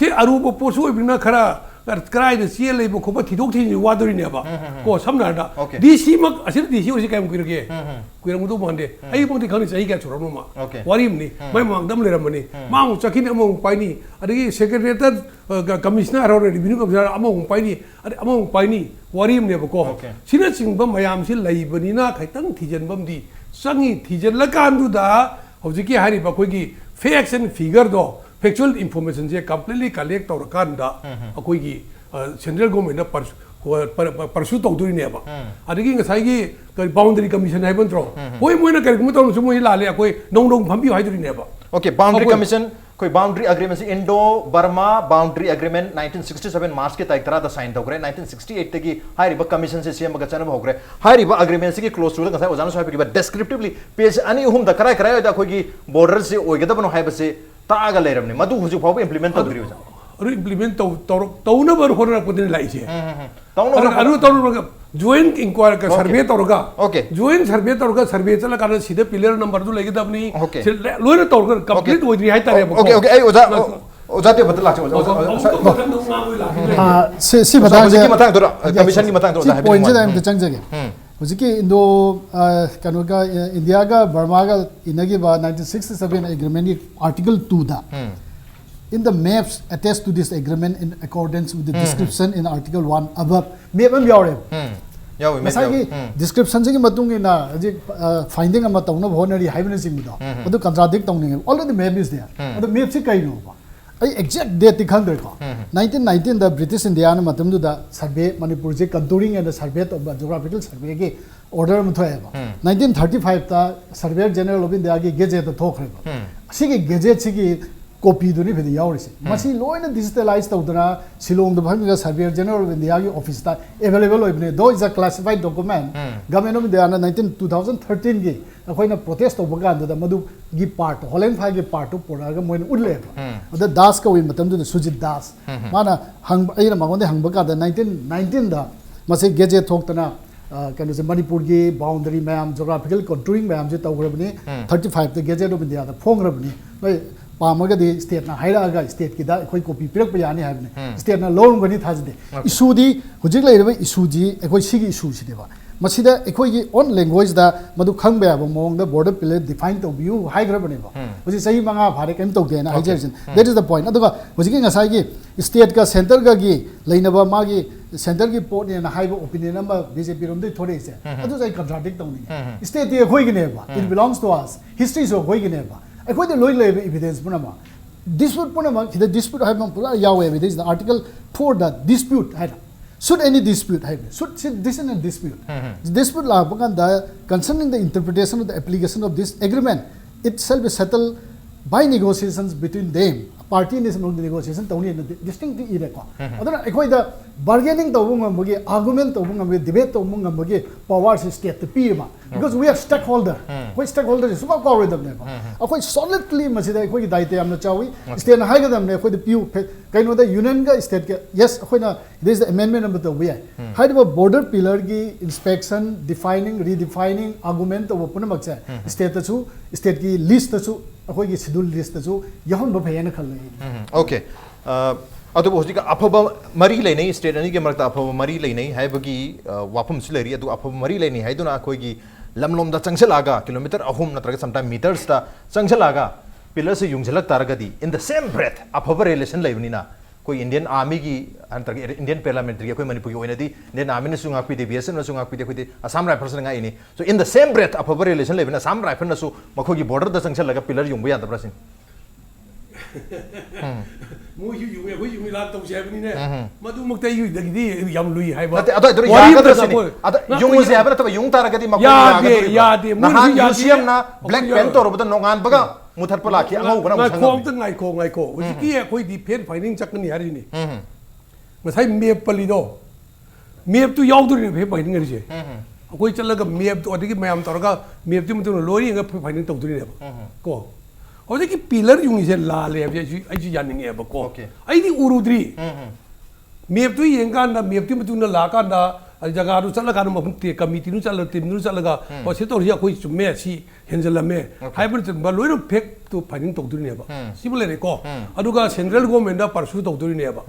से अरुब पोसु बिना खरा क्राइड सी लेबो खोबा थिदोक थिनि वादोरिनेबा को समनादा डीसी मक असिर डीसी ओसि कायम कुइरगे कुइरमुदो मानदे आई बोंति खनि सही क्या छोरनो मा वारिमनि मै मांगदम लेरमनि मांग चखिन अमो पाइनि अदि सेक्रेटरी कमिश्नर और रेवेन्यू कमिश्नर अमो पाइनि अदि अमो पाइनि वारिमनेबो को सिना सिंगबम मयाम सि लैबनिना खैतंग थिजनबमदि संगी थिजनलकांदुदा हौजिकी हारिबा कोइगी फैक्ट्स एंड फिगर दो फैक्चुअल इंफॉर्मेशन से कंप्लीटली कलेक्ट तौरकांदा अखोइगी सेंट्रल गवर्नमेंट परस्यू तौदोरिनेबा अदगी ngसाइगी बाउंड्री कमीशन हाइबंत्रो होय मोइना करिगुम तौरसु मोइ लाले अखोइ नोंदों फंबि हाइदोरिनेबा ओके बाउंड्री कमीशन कोई boundary agreement Indo Burma boundary agreement 1967 March के तारीख तरह साइन तौग्रे 1968 तगी हाइरिबा कमीशन से सीएम का चनब होग्रे हाइरिबा एग्रीमेंट से close to ngसाइ ओजान so हाइबि descriptively page अनि अहुम द कराय कराय दा खोगी बॉर्डर से ओइगदबनो हाइबसे तागा लेरमने मधु हुजु फाव इम्प्लीमेंट तौद्रि हो अरु इम्प्लीमेंट तौना बर होना पुदिन लाइसे अरु तौना जॉइंट इंक्वायरी का सर्वे तौरगा जॉइंट सर्वे तौरगा सर्वे चला कारण सीधे पिलर नंबर दु लेगदबनी लोइना तौरगा कंप्लीट ओइद्रि हाइ तारे ओके ओके ए ओजा ओजा ते बदला छ ओजा सी बतांग जे मतंग दो कमीशन की मतंग दो पॉइंट जे टाइम द चंग जगे हुजिकी इंडो कनोगा इंडिया का बर्मा का इनगी बा 1967 एग्रीमेंट की आर्टिकल 2 दा in the maps attached to this agreement in accordance with the description in article 1 above map am yaure yawi map masagi description se matung ina ji finding ama tawna bhonari haibna sing da adu contradict tawning already map is there adu map se kai no ba ai exact date ti khang ko 1919 da British India na matam du da survey Manipur je contouring and survey of geographical survey ge order mu thoya ba 1935 ta Surveyor General of India ge gazette thokre ba sigi gazette sigi copy do ni phedi yaurisi masi loina digitalize tawdana Shillong da bhamga Surveyor General of India ge office ta available oibne though is a classified document government of India na 2013 ge akoina protest of baga da madu gi part Holland phai ge part to pora ga moin udle ba da das ka wi matam du Sujit Das mana hang aina magonde hang baga da 1919 da masi gazette thoktana kind of Manipur ge boundary mayam geographical contouring mayam je tawgrabni 35 the gazette of India da phongrabni noi पामगदी state ना हाइरागा state की दा कोई copy पिरक पे यानी है state ना लोन गनी थाजदे इशू दी हुजिक लेरबे इशू जी एकोई सिगी इशू सिदेबा मसिदा एकोई की ओन लैंग्वेज दा मदु खंगबे अब मोंग दा बॉर्डर पिलर डिफाइन तो व्यू हाइग्रबनेबा हुजि सही मंगा भारे केम तो देना हाइजरसन दैट इज द पॉइंट अदुगा हुजिक ngасai की स्टेट का सेंटर का की लेनबा मागी सेंटर की पोर्ट ने हाइबो ओपिनियन नंबर बीजेपी रोम दे थोड़े से अदु जाई कंट्राडिक्ट तौनी स्टेट ये खोई गनेबा it belongs to us history सो खोई गनेबा अखोई दे लोई लेबे एविडेंस पुनमा dispute पुनमा the dispute have pura yawe evidence the article 4 the dispute hai should any dispute hai should this is a dispute la bagan the concerning the interpretation of the application of this agreement itself is settled by negotiations between them party in this negotiation tawni distinct ire ko adana ekhoi da bargaining tawung amagi argument tawung amagi debate tawung amagi power state to pi ma because we are stakeholder we stakeholder is super power them ne akhoi solidly masida ekhoi daite amna chawi state na haiga them ne ekhoi the piu kaino the union ga state ke yes ekhoi na this is the amendment number the we hai the border pillar gi inspection defining redefining argument to puna makcha state chu state ki list chu अखोई की schedule list जो यहन बफेन खल okay अदु होजिक अफब मरी लेनै state अनि के मरता अफब मरी लेनै हाइबगी वाफम सिलेरी अदु अफब मरी लेनै हाइदुना अखोई की लमलोम दा चंगसलागा किलोमीटर अहुम नत्रग समटाइम मीटर्स दा चंगसलागा पिलर से युंगजलक तारगदी इन द सेम ब्रेथ अफब रिलेशन लेबनिना कोई इंडियन आर्मी की अंतर इंडियन पार्लियामेंट्री कोई मणिपुर की ओइनदी इंडियन आर्मी ने सुंगा पीदे बीएसएन ने सुंगा पीदे कोई असम राइफल्स ने गाइनी so in the same breath अफब रिलेशन लेबना असम राइफल नसु मखो की बॉर्डर द संगसल लगा पिलर युंग या दब्रासिन मु यु कोई यु ला तो सेबनी ने मदु मुक्ते यु दगी याम लुई हाइबा अदो या दब्रासिन अद युंग से हाबना तब युंग तारगदी मखो यादे मु म्यूजियम ना ब्लैक पेंटर ओबद नोंगान बगा मुथर पला की अंगौ बना ngai ko ki koi di pen finding chakni hari ni ngasai map palido map tu yaw duri ne finding ri je koi chalaga map to adigi mayam torga map tu mutu lori nga finding to duri ne ko hoje ki pillar yung je la le ai ji yaning e ba ko ai di urudri map tu yenga na map tu mutu na la ka na जगह नु चलगा नु मफन ते committee नु चल team नु चलगा ओ से तो रिया कोई चुमे सी हेंजलमे हाइबर ब लोइनो फेक तो फाइनिंग तौदुरी ने बा सिबले रे को अदुगा सेंट्रल गवर्नमेंट दा परसु तौदुरी ने बा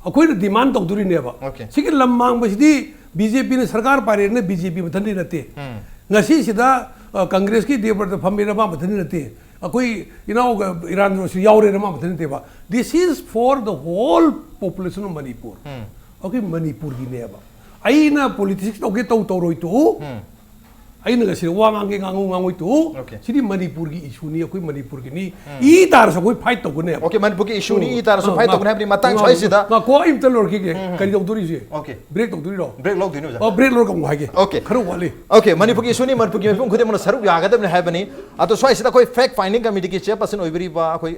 अखोइ डिमांड तौदुरी ने बा सिगे लम्मांग बसिदी बीजेपी ने सरकार पारे ने बीजेपी मथनि नते ngasi sida कांग्रेस की देवव्रत फमेरा मा मथनि नते अखोइ इरान से यावरे मा मथनि ते बा this is for the whole population of Manipur okay Manipur की ने बा aina politics oke tau toroi tu aina ga sir wang ange ngangoi tu sidi manipur gi issue ni koi manipur gi ni I tar so koi fight to ne okay manipur gi issue ni I tar so fight to ne matang choi sida na ko im telor ki ge kari dok duri je okay break dok duri ro break log dinu oh break log kam hage okay kharu wali okay manipur gi issue ni manipur gi phum khude mon saru ya ga dam ne habani ato swai sida koi fact finding committee ki chairperson oibri ba koi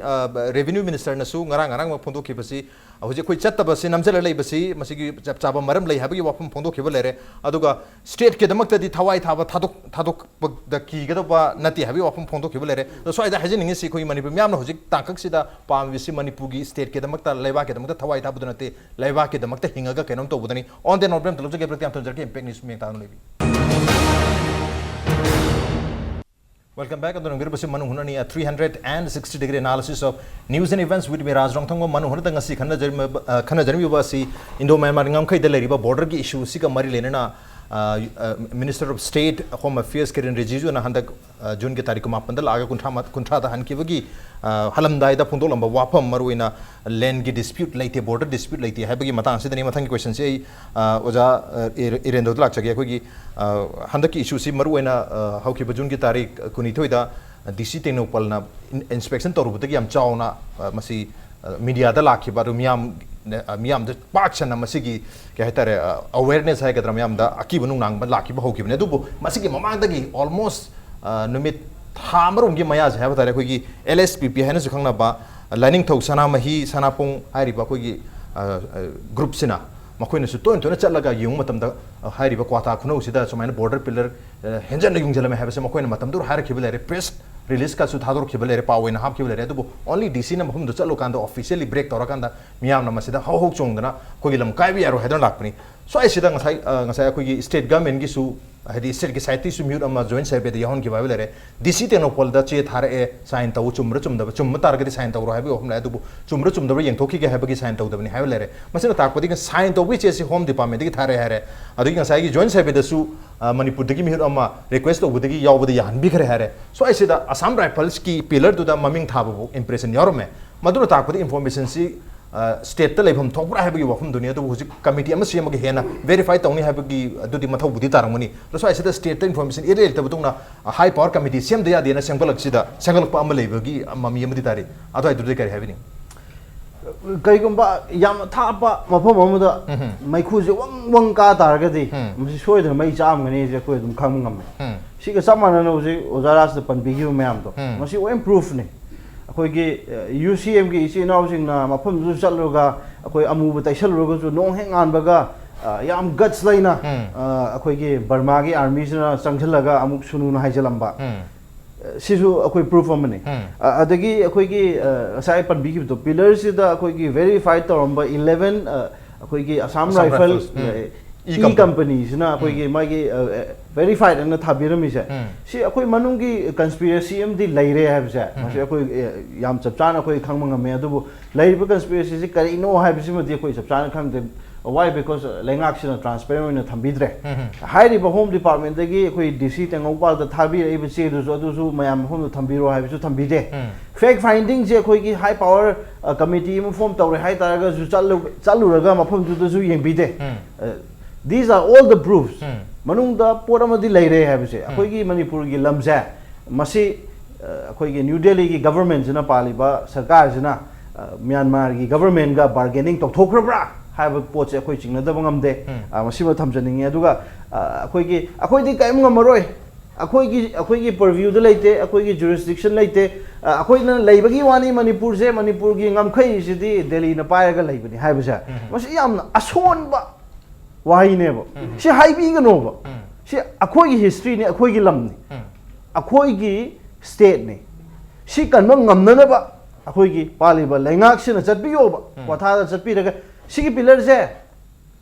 revenue minister na su ngarang ma phondo ki basi हौजे कोई चत्तबसे नमजल लैबसी मसिगी चाबा मरम लै हाबगी वाफम फोंदोखिबा लेरे अदुगा state के दमक्तदी थवाई थाबा थादोक the कीगदबा नति हाबी वाफम फोंदोखिबा लेरे तो सोइदा हाजिनिंग सि कोई मणिपुर म्यामना हौजे तांकक्सिदा पामबिसि मणिपुरगी स्टेट के दमक्ता लैबा के दमक्ता थवाई थाबदु नते लैबा के दमक्ता हिंगागा केनम तोबदनी ऑन द नॉट ब्रेम तलजगे प्रत्यम तलजगे इंपैक्ट न्यूज में तानु लेबी Welcome back. Adon ngir basi Manung hunani a 360-degree analysis of news and events with me Raj Nongthombam Manung hunata ngasi khana jarmi basi Indo-Myanmar ngam khai delari ba border ki issue si ka mari lenena Minister of State Home Affairs RIJIJU'S na handak June ke tarikh 8 da laga kuntra da han ki bagi halamdai da phundol lamba wapam maruina land ki dispute laite border dispute laite ha bagi matang sidani matang ki question se oja Erendro lak chagi khoi gi handak ki issue si maruina how ki June ki tarikh kunithoi da DC Tenopal na inspection torubutagi am chauna masi media दा लाखिबा रु मियाम the पाक्सन मसिगी के हेतरे awareness है गद्र मियाम दा अकीब नुंग बा लाखिबा होकिबने दुबु मसिगी ममांगदगी almost नुमित थामरुम की मयाज है बतारे कोई LSPP है न सुखंगना बा लाइनिंग थौ सना मही सनापुंग हारिबा कोई ग्रुप सिना मखोइन सु तोन तोन चलगा yung matam da hairiba kwata khunau sida sumaina border pillar henjan yung jala me have se mखोइन matam dur har khibele press release ka su thador khibele pawen hap khibele du only DC na mahum du chalo kan da officially break tora kan da miyam na masida ho ho chong dana koi lam kai bi aro hedon lakpani so ai sida ngasai koi state government gi su hadi state gi site su mute ama joint survey da yahon ki babele DC tenopol da che thar e sign taw chumra chumda chum tar ga sign taw ro habi hom la du chumra chumda yeng thoki ga habi sign taw da ni habele masina tak padi sign taw which is home department gi thare hare adu ngasai gi joint survey da su Manipur dagi mihut ama request obu dagi yaw budi yan bi khare hare so ai sida Assam Rifles ki pillar to da maming thabu impression yorme maduna tak padi information si state ta leibham thokra habagi wafum dunia to huji committee ama siam gi hena verify tawni habagi adudi mathau budi taramuni so ai sida state ta information irel ta butungna high power committee siam da ya dena sangbalak sida sangalak pa ama leibagi mami amadi tari ado ai dudi kari habini कईगुम्बा याम थापा मफम अमदा मैखुजे वंग वंग का तारगदी मसि सोयदन मै चामगनी जे कोइ दुम खंग ngam सिग समानन उजे ओजारास पनबिगिउ ma'am दो मसि ओ improve ने अखोइगे UCM की इसी नाउसिंगना मफम जु चलरोगा अखोइ अमुब तैसलरोगा जु नोंग हेंग आनबगा याम गट्स लैना अखोइगे बर्मा की आर्मी सना चंगलगा अमुक सुनुन हाइजलंबा सिजु अखोइ प्रूफ अमने अदगी अखोइगी साइ पनबिगी तो पिलर सिदा अखोइगी वेरीफाइड तोरंबा 11 अखोइगी असम राइफल ई कंपनीज ना अखोइगी मागी वेरीफाइड अन थाबिरमिसे सि अखोइ मनुंगी कंस्पिरेसी एमदी लैरे हाबसे मासे अखोइ याम चपचान अखोइ खंगमंगमे अदुबु लैरिबा कंस्पिरेसी सि करिनो हाबसिमदि अखोइ चपचान खंगदे why because lengaksina transparent na thambidre hairi ba home department dagi koi DC tengopal da thabi ei ba che du su mayam home thambiro hai su thambide fact finding je koi ki high power committee mu form tawre hai taraga su chalu raga mafam du su yengbide these are all the proofs manung da poramadi leire hai ba se koi ki Manipur gi lamja masi koi ki New Delhi gi government jina paliba sarkar jina Myanmar gi government ga bargaining to thokrabra हाइब पोचे अखोइ चिंगनदब ngamde मसिबा थमजनिंगे अदुगा अखोइदी काइम ngamaroy अखोइगी परव्यू द लेते अखोइगी जुरिसडिक्शन लेते अखोइना लेबगी वानी मणिपुर जे मणिपुर गी ngamkhai सिदी दिल्ली न पायगा लेबनी हाइबसा मसि यामना असोनबा वाहिनेबो सि हाइबिगनोबा सि अखोइगी हिस्ट्री ने अखोइगी लमनी अखोइगी स्टेट ने सि कनम ngamननबा अखोइगी पालिबा लेंगाक्सिना चटबियोबा पथादा चटबिरगा सिगी पिलर से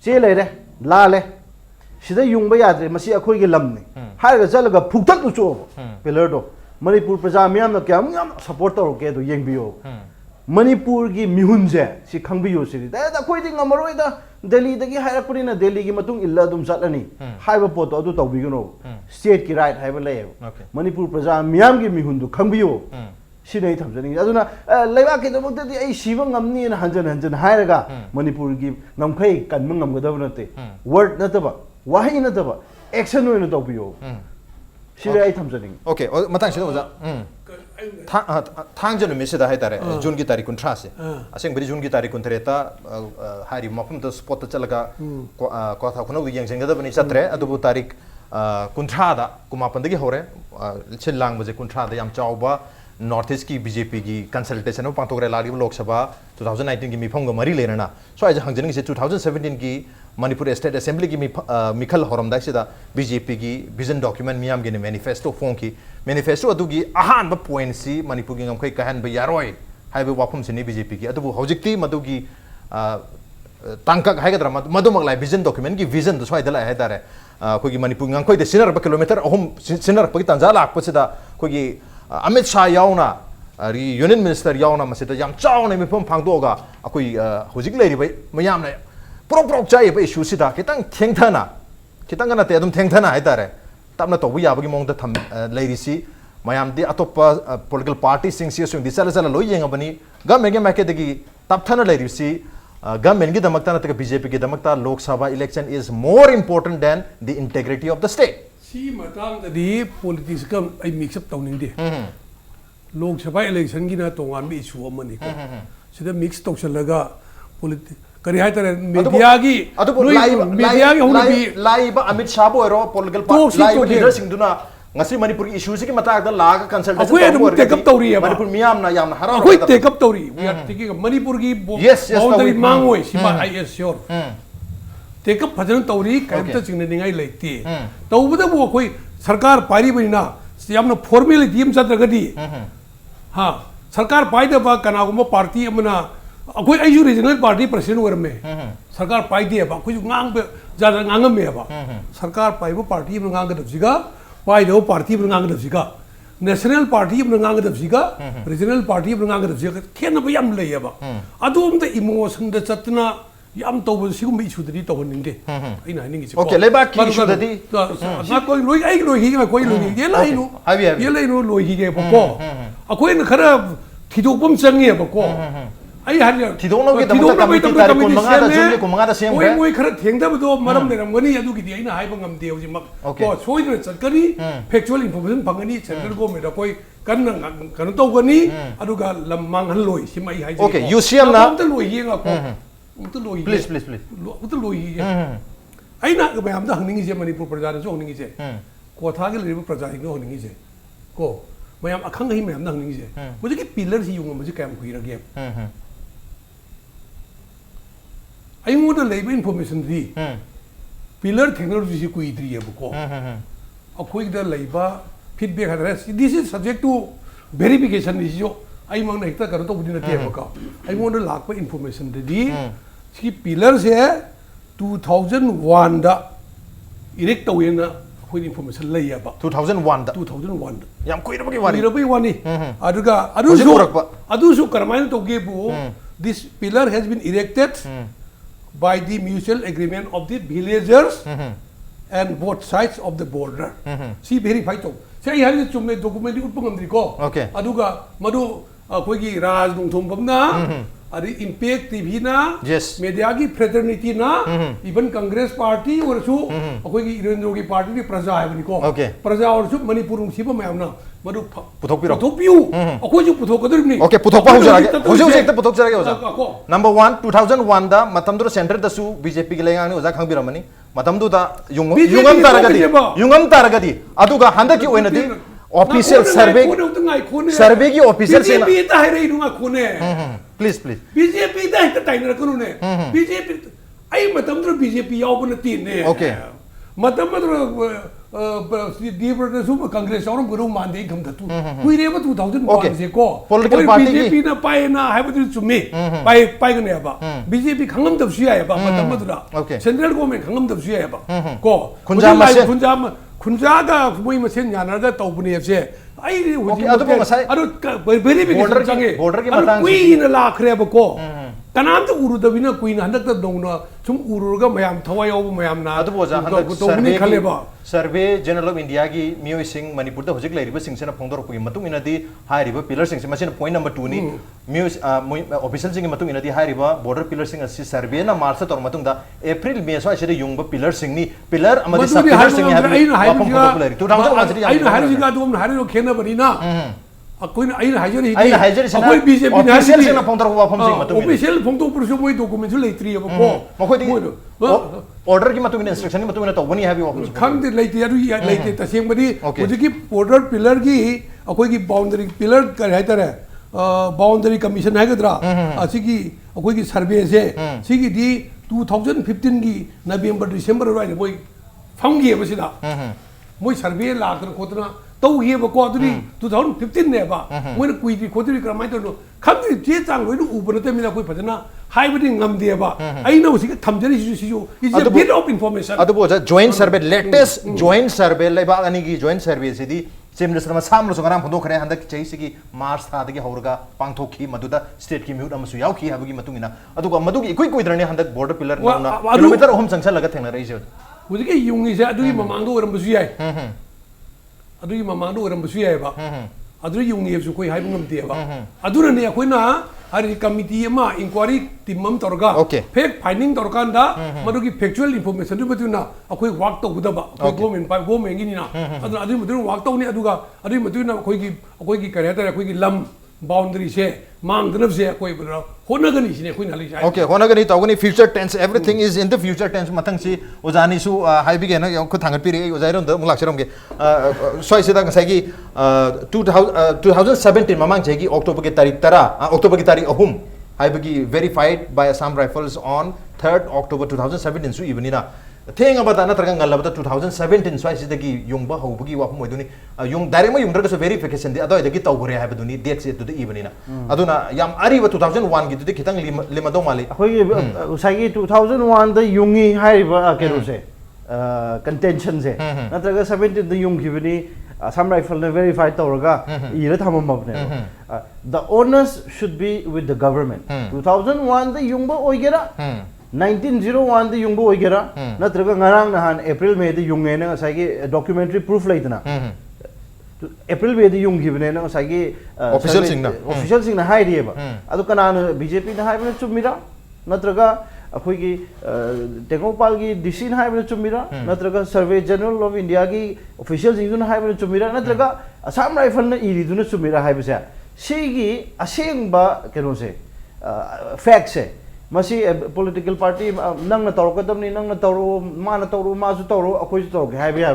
चे लेरे लाले सिदा युंगबा याद्रे मसि अखोइगे लमने हारगा चलगा फुक्थक नु चोब पिलर दो मणिपुर प्रजा मियाम न क्याम याम सपोर्ट तौरके दो येंगबियो मणिपुर की मिहुनजे सि खंगबियो सिदी दा अखोइदि ngamaroy da दिल्ली दगी हायरकपुनी ना दिल्ली की मतुंग इल्ला दुम चलनी हाइबा पोतो अदु तौबिगनो स्टेट की राइट हाइबा लेय मणिपुर प्रजा मियाम की मिहुन दु खंगबियो सिनै थमजनी अदुना लेबा के दमक्तदि ai सिबा ngamni na hanjan hanjan hairaga Manipur gi ngamkhai kanma ngamgadab nate word nataba wahi nataba action oina tawbiyo सिरे ai थमजनी ओके मतang sida oja थांजन मिसदा हाइतारे जून की तारीख 19 से असेंग बरि जून की तारीख 19 ता हारि मफम द स्पॉट चलगा कोथा खुनो यंगसेंगदा बनि चत्रे अदुबु तारीख 19 दा कुमापन दगी होरे छिलांग बजे 19 दा याम चावबा नॉर्थ ईस्ट की बीजेपी की कंसल्टेशन में पांतोगरे लागी लोकसभा 2019 की मिफंग मरी लेना सो आज हंजनिंग से 2017 की मणिपुर स्टेट असेंबली की मिखल होरमदा सिदा बीजेपी की विजन डॉक्यूमेंट मियाम के मैनिफेस्टो फों की मैनिफेस्टो अदुगी अहान ब पॉइंट सी मणिपुर की ngमखै कहन ब यारोय हाइबे वाफम सिनी बीजेपी की अदुबु हौजिक्ति मदुगी तांका हाइगद्रा मदुमक लाइ विजन डॉक्यूमेंट की विजन दो सोइदला हाइदारे कोगी मणिपुर ngमखै दे सिनर ब किलोमीटर अहम सिनर ब तंजा लाख पसिदा कोगी अमित शाह यावना यूनियन मिनिस्टर यावना मसिदा याम चावना मिफम फांगदोगा अखोई हुजिक लेरिबे मयाम ने प्रोक चाइ बे इशू सिदा खितंग थेंगथना खितंग नते अदुम थेंगथना हाइतारे तबना तोबु याबगी मोंगदा थम लेरिसी मयाम दि अतोपा पॉलिटिकल पार्टी सिंग सी सुंग दिसला चला लोय येंगबनी गमेगे माकेदगी तबथना लेरिसी गवर्नमेंट की दमकता नते बीजेपी की दमकता Lok Sabha election is more important than the integrity of the state सी मतंगदि पॉलिटिक्स का आई मिक्स अप तौनिंग दे लोकसभा इलेक्शन की ना तोंगान बि इशू अमनी को सिदा मिक्स तौसलगा करी हाय तरे मीडिया की होना भी लाइव अमित शाह बोरो पॉलिटिकल पार्टी लाइव लीडर सिंधुना ngasi manipur issue si ki matag da laga consultation ko take up tawri ba manipur miyam na yam hara ko take up tawri we are taking manipur ki boundary mangoi sima I is sure take up phajana tawri kaimta chingna ningai leiti tawbada bo koi sarkar pari bina yamna formality am chatragadi ha sarkar paida ba kana gumba party amna akoi ayu regional party president warme sarkar paide ba koi ngang be jada ngangam me ba sarkar paiba party am ngang da jiga पाइदो party बंगांग दबसिका national party बंगांग दबसिका regional party बंगांग दबसिका खेन ब याम लेयबा अदोम द इमोशन द चतना याम तोब सिगुम इशू ददी तोहनिंगे आइना हाइनिंग इसे ओके लेबा की इशू ददी ना कोई लोई आई लोई ही कोई लोई ये लाइनो ये लाइनो लोई ही के बको अकोई न खरा थिदोपम चंगे बको आई हर थिदोनो के दमता कमिटी तारीख को मंगा दा जुले को मंगा दा सेम है कोई खरा थेंगदा बदो मरम लेरमगनी अदु की आइना हाइब ngamde होजि मक को सोइनो चटकनी फैक्चुअल इंफॉर्मेशन फंगनी सेंट्रल गवर्नमेंट कोई कन तौगनी अदुगा लम मांगहन लोई सिमाई हाइजे ओके यूसीएम ना तो लोई हिंगा को तो लोई प्लीज तो लोई आइना मैम दा हंगनी जे मणिपुर प्रजा जो हंगनी जे कोथा के लेबो प्रजा हिंगो हंगनी जे को मैम अखंग ही मैम दा हंगनी जे मुझे की पिलर ही युंग मुझे cam Khui रगे I want to label information di pillar technology si kui idri ya buko a quick the labor feedback address this is subject to verification is yo I mang na hekta karo to budina tiya buka I want to lakpa information di si pillar se 2001 da erect away na koi information lay ya ba 2001 da 2001 yam koi rabi wani aduga adu su karmain to ge bu this pillar has been erected by the mutual agreement of the villagers and both sides of the border. See verify to. Say I have to make document okay. Aduga Madu Kogi Raj Nongthombam na Adi Impact TV na yes. Mediagi fraternity na even Congress party or so Kogi Erendro party the PRJA okay. PRJA or so Manipur Sipa Mayamna Madu Putokpiro Akoju Putok okay Putokpa number 1 2001 da matamdu center da su BJP gi lengang ni oja khangbiramani matamdu da yungam taragadi aduga handaki oina di official survey gi official se BJP ta hai runga khone please BJP da ta tainara kunune BJP ai matamdu BJP yaubna tin ne okay matamdu Devbrata su Congress orang guru mandi kam thatu kui reba 2001 se ko political party BJP na pai na hai badu chume pai gane ba BJP khangam dab siya ba matamadu central government khangam dab siya ba ko khunja ga moi masen yana da tawbuni se ai hoji adu verification change border ki matang kui na lakhre ba ko kanam to uru da bina kui na handak da dongna chum uru ga mayam thawai obu mayam na adu boja handak survey general of india gi mio sing manipur da hojik lairiba sing sena phongdor pu matung ina di hairiba pillar sing machine point number 2 ni mio official sing matung ina di hairiba border pillar sing asi survey na march tor matung da april may so asire yungba pillar sing ni pillar amadi sub pillar sing ha bi 2001 ai na hari ga dum hari ro khena bani na कोई आई हाइजर कोई BJP official से ना phone तरफ वापस Singh मतुम official phone तो पुरुष मोई document लेत्री है को मखोई ऑर्डर की मतुम इंस्ट्रक्शन मतुम ना तो बनी है भी वापस खंग दे लेती अरु लेते तसेंग बदी मुझे की बॉर्डर पिलर की कोई की बाउंड्री पिलर कर है तरह बाउंड्री कमीशन है गदरा असी की कोई की सर्वे से सी की दी 2015 की नवंबर दिसंबर राइट मोई फंगी है बसिदा मोई सर्वे लाकर खोतना तो ये बको अदुरी 2015 ने बा मोन कुई खोदुरी क्रमाय तो खंदी जे चांग लोइ उबनते मिला कोई फजना हाइबडी ngam बा आई नो सिक थमजरी सिजु is a bit of information अदु बोजा जॉइंट सर्वे लेटेस्ट जॉइंट सर्वे लेबा अनि की जॉइंट सर्वे सिदी चेम मिनिस्टर सामलो संगराम फंदो खरे हंदक चै सिगी मार्च था दगी हौरगा पांगथोखी मदुदा स्टेट की म्यूट अमसु यावखी हाबगी मतुंगिना अदुगा मदुगी इकुई कोइद्रने हंदक बॉर्डर पिलर ना किलोमीटर ओहम संख्या लगा थेंना रहिसे मुझे युंगी से अदुगी ममांगदो ओरमबसु याय अदुगी ममांगदो ओरमबसु याय बा अदुगी युंगी सु कोई हाइब ngam बा अदुना ने अखोइना हरि कमिटी अमा इंक्वायरी टीम अम तोरगा फेक फाइंडिंग तोरकांदा मदुगी फैक्चुअल इंफॉर्मेशन दु बतुना अखोइ वर्क तौगदबा गवर्नमेंट पाइ गवर्नमेंट गिनिना अदु मदु वर्क तौनी अदुगा अदु मदुना अखोइगी करेटर अखोइगी lump boundary se mang dana se koi bra hona gani sine koi nali sai Okay, hona gani tawgani future tense, everything is in the future tense. Matang si ojani su hai bige na yung kuthangat piri ojai ron mulak serom ge. Soi sida ngasai gi 2017 mamang jegi October ki tarik tara, October ki tarik ahum. Hai bigi verified by Assam Rifles on 3rd October 2017 su evening na. Thing about another Gangala 2017 so I see the Yungba Hobugi Wapumuduni, Yung Darima Yung verification, the other the Gita Ure have duni dates to the evening. Aduna Yam Ariva 2001 get to the Kitang Limadomali. Usagi 2001 the Yungi Haiba Keruse contentions. Nataga 17 the Yung Givini, some rifle verified Toraga, Iretamabne. The owners should be with the government. 2001 the Yungba Oigera. 1901 the Yungbo Oigera, Natraga Narang Nahan, April May the Yungena, Sagi documentary proof later. April May the Yung given Sagi official sing the high deva. Adukan BJP the high to Mira, Natraga, a quickie Tekopalgi, Disin high to Mira, Natraga Survey General of India, officials in high to Mira, Natraga, a Sam rifle Iduna to Mira Hibisa. Shigi, a saying ba can say facts. Masi political party nang na tawro kadam ni nang na tawro ma na tawro ma su tawro akoi su tawro hai bi hai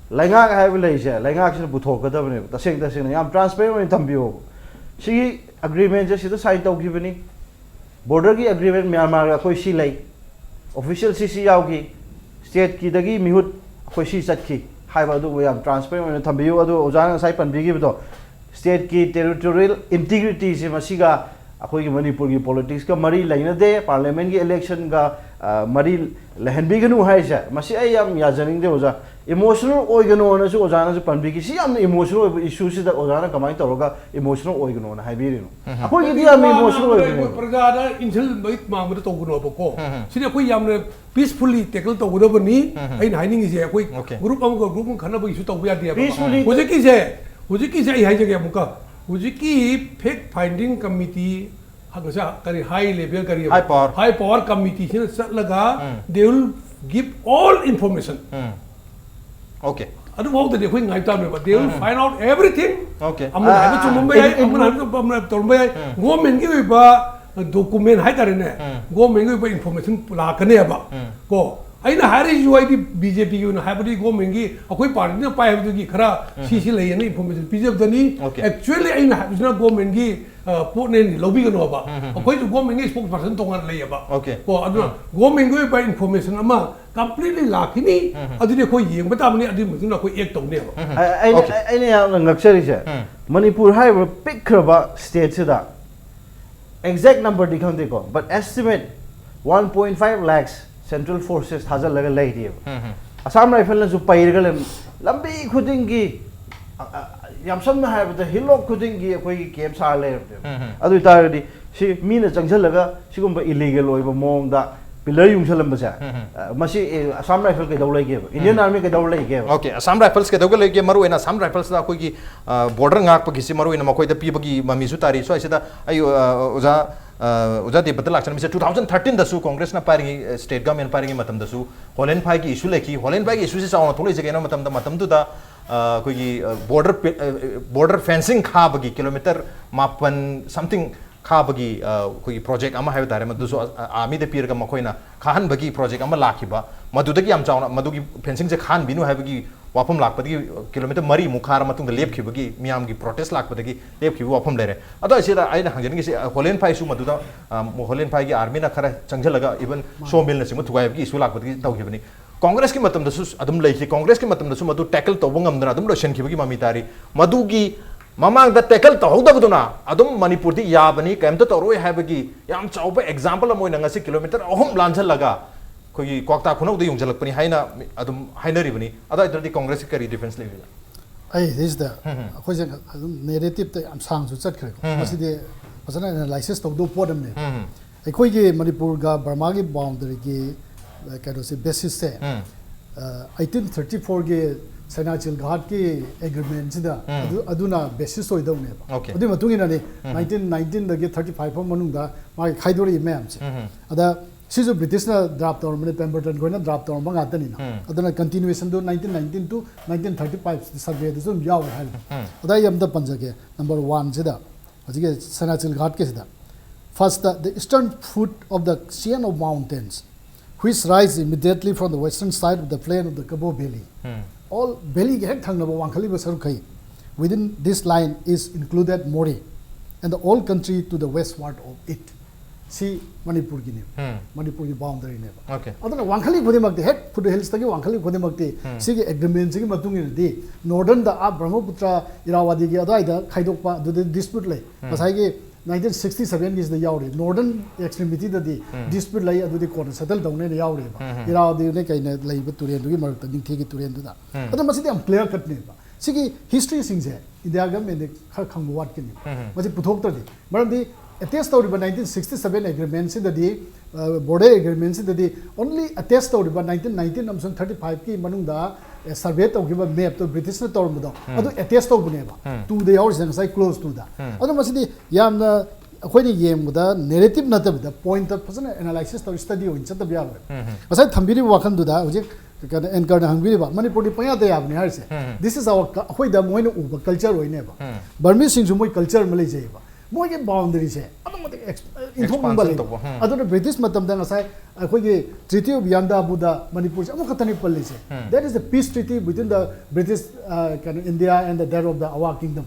lainga hai bi lai se lainga se butho kadam ni taseng yam transparent thambio si agreement je si to sign taw giveni border ki agreement Myanmar ga koi si lai official CC yaw ki state ki dagi mihut koi si chat ki hai ba du yam transparent thambio adu ojang sai pan bi gi do state ki territorial integrity se masiga अखोई की मणिपुर की politics का मरी line दे parliament की election का मरी लहन भी गनु है से मसी आई हम याजनिंग दे ओजा इमोशनल ओय गनु ओना सु ओजाना सु पनबी की सी हम इमोशनल इशू से द ओजाना कमाई तरोगा इमोशनल ओय गनु ओना हाइबी रिनो अखोई की हम इमोशनल ओय गनु प्रजादा इंजल बैत मांग तो गनु बको सिने कोई हमने पीसफुली टेकल तो गनु बनी आई हाइनिंग से कोई ग्रुप हम ग्रुप खना ब इशू तो गया दिया पीसफुली होजे की से हाइ जगह मुका Ujiki fact finding committee, high level, high power committee, they will give all information. Okay. I don't know that they will find out everything. Okay. I'm going to go and give a document, go and give information. Go. I know how is why the BJP you know have to go mengi akoi party na pai have to gi khara CC lai na information BJP dani actually I have to go mengi put ne lobby no ba akoi to go mengi spokesperson tongan lai ba ko adu go mengi by information ama completely lakini adu ne koi yeng bata mani adu mu na koi ek tong ne ba ai ne ya ngakchari che Manipur hai pick khaba state se da exact number dikhang de ko but estimate 1.5 lakhs Central Forces has a level like here. Assam Rifle is a pyramid. Lambi Kudingi Yamsam have the Hillock Kudingi, a quick caves are left. Other she mean a Changsalaga, she can be illegal over Mong that Pillar Yungsalambasa. Masi Assam Rifle get away give. Indian Army get away give. Okay, Assam Rifles get away give Maru and Assam Rifles that quick bordering up Pakisimaru in Makoi the Pibaki Mamizutari. So I said, Uza. Ujati betul action misal 2013 dasu Congress na paringi state government paringi matam dasu Holland Pai ki issue leki Holland Pai ki issue se sauna tholi se kena matam tu da koi border fencing kha bagi kilometer mapan something kha bagi koi project ama hai tare madu so army de pir ka makoi na khan bagi project ama lakhi ba madu da ki am chauna madu ki fencing se khan binu hai bagi wapam lakpati kilometer mari mukhar matung da lep khibagi miyam gi protest lakpati gi lep khibu wapam lere ado asira aina hangjani gi Holland Pai su madu da Holland Pai gi army na khara changjalaga even so mil na simu thugai gi isu lakpati gi tau khibani Congress ki matam da su adum lei Congress ki matam da su madu tackle to bungam da adum lotion khibagi mami tari madu gi mamang da tackle to hoda buduna adum Manipur di yabani kaim to roi habagi yam chauba example amoy na ngasi kilometer ahum lanchal laga कोई क्वाक्ता खुना उदय युंजलक पनी हाइना अदुम हाइनरी बनी अदा इधर दी कांग्रेस करी defence ले बिला आई this the अखोय J narrative ते am sang su chat khre masi de pasana analysis to do podam ne अखोय के मणिपुर गा बर्मा की बाउंड्री की काइंड से बेसिस से 1834 के सेनाचिल घाट की एग्रीमेंट सिदा अदुना बेसिस होय दउने अदु मतुंगिना ने 1919 दगे 35 मनुंग दा मा खाइदोरी मैम से अदा सिजो ब्रिटिश ना ड्राफ्ट और मैंने पेम्बरटन को ना ड्राफ्ट और मंगा तनी ना अदना कंटिन्यूएशन दो 1919 टू 1935 सर्वे दो याव है अदा यम द पंजगे नंबर 1 सिदा Hojike Sanachil Ghat ke sida. First, the eastern foot of the chain of mountains, which rise immediately from the western side of the plain of the Kabo Valley. All valley hek thangnaba wangkhali basarukai. Within this line is included Mori and the whole country to the westward of it. See Manipur ki ne. Manipur ki boundary ne. Okay. Adana wangkhali khodimakti hek foot hills tagi wangkhali khodimakti sigi agreement sigi matung di northern da Brahmaputra Irrawaddy gi adai da khaidokpa the dispute lai. Masai gi 1967 is the yauri northern extremity da di dispute lai adu di court settle down ne yauri ba. Irrawaddy ne kai ne lai ba turen du gi marak ta ningthi gi turen du da. Adana masidi am clear cut ne ba. Sigi history sing je India government ne khar khang wat ki ne. Masi puthok ta di. Maram di attest to the 1967 agreement in the border agreements in the only attest to the 1919 amsung 35 ki manungda survey to give a map to British na tormudo adu attest to buneba to the hours and say close to that adu masidi yamna akhoi yem da narrative na the point of person analysis to study in chat bya asai thambiri wakhan du da hojik anchor na hangbi ba Manipur di paya da yabni har se this is our akhoi da moina uba culture hoine ba Burmese sing moi culture malai jai ba moi ge boundary se adu British matam da ngasai akhoi ge treaty of Yanda Buddha Manipur se amukhatani palli se that is the peace treaty between the British India and the there of the Awa kingdom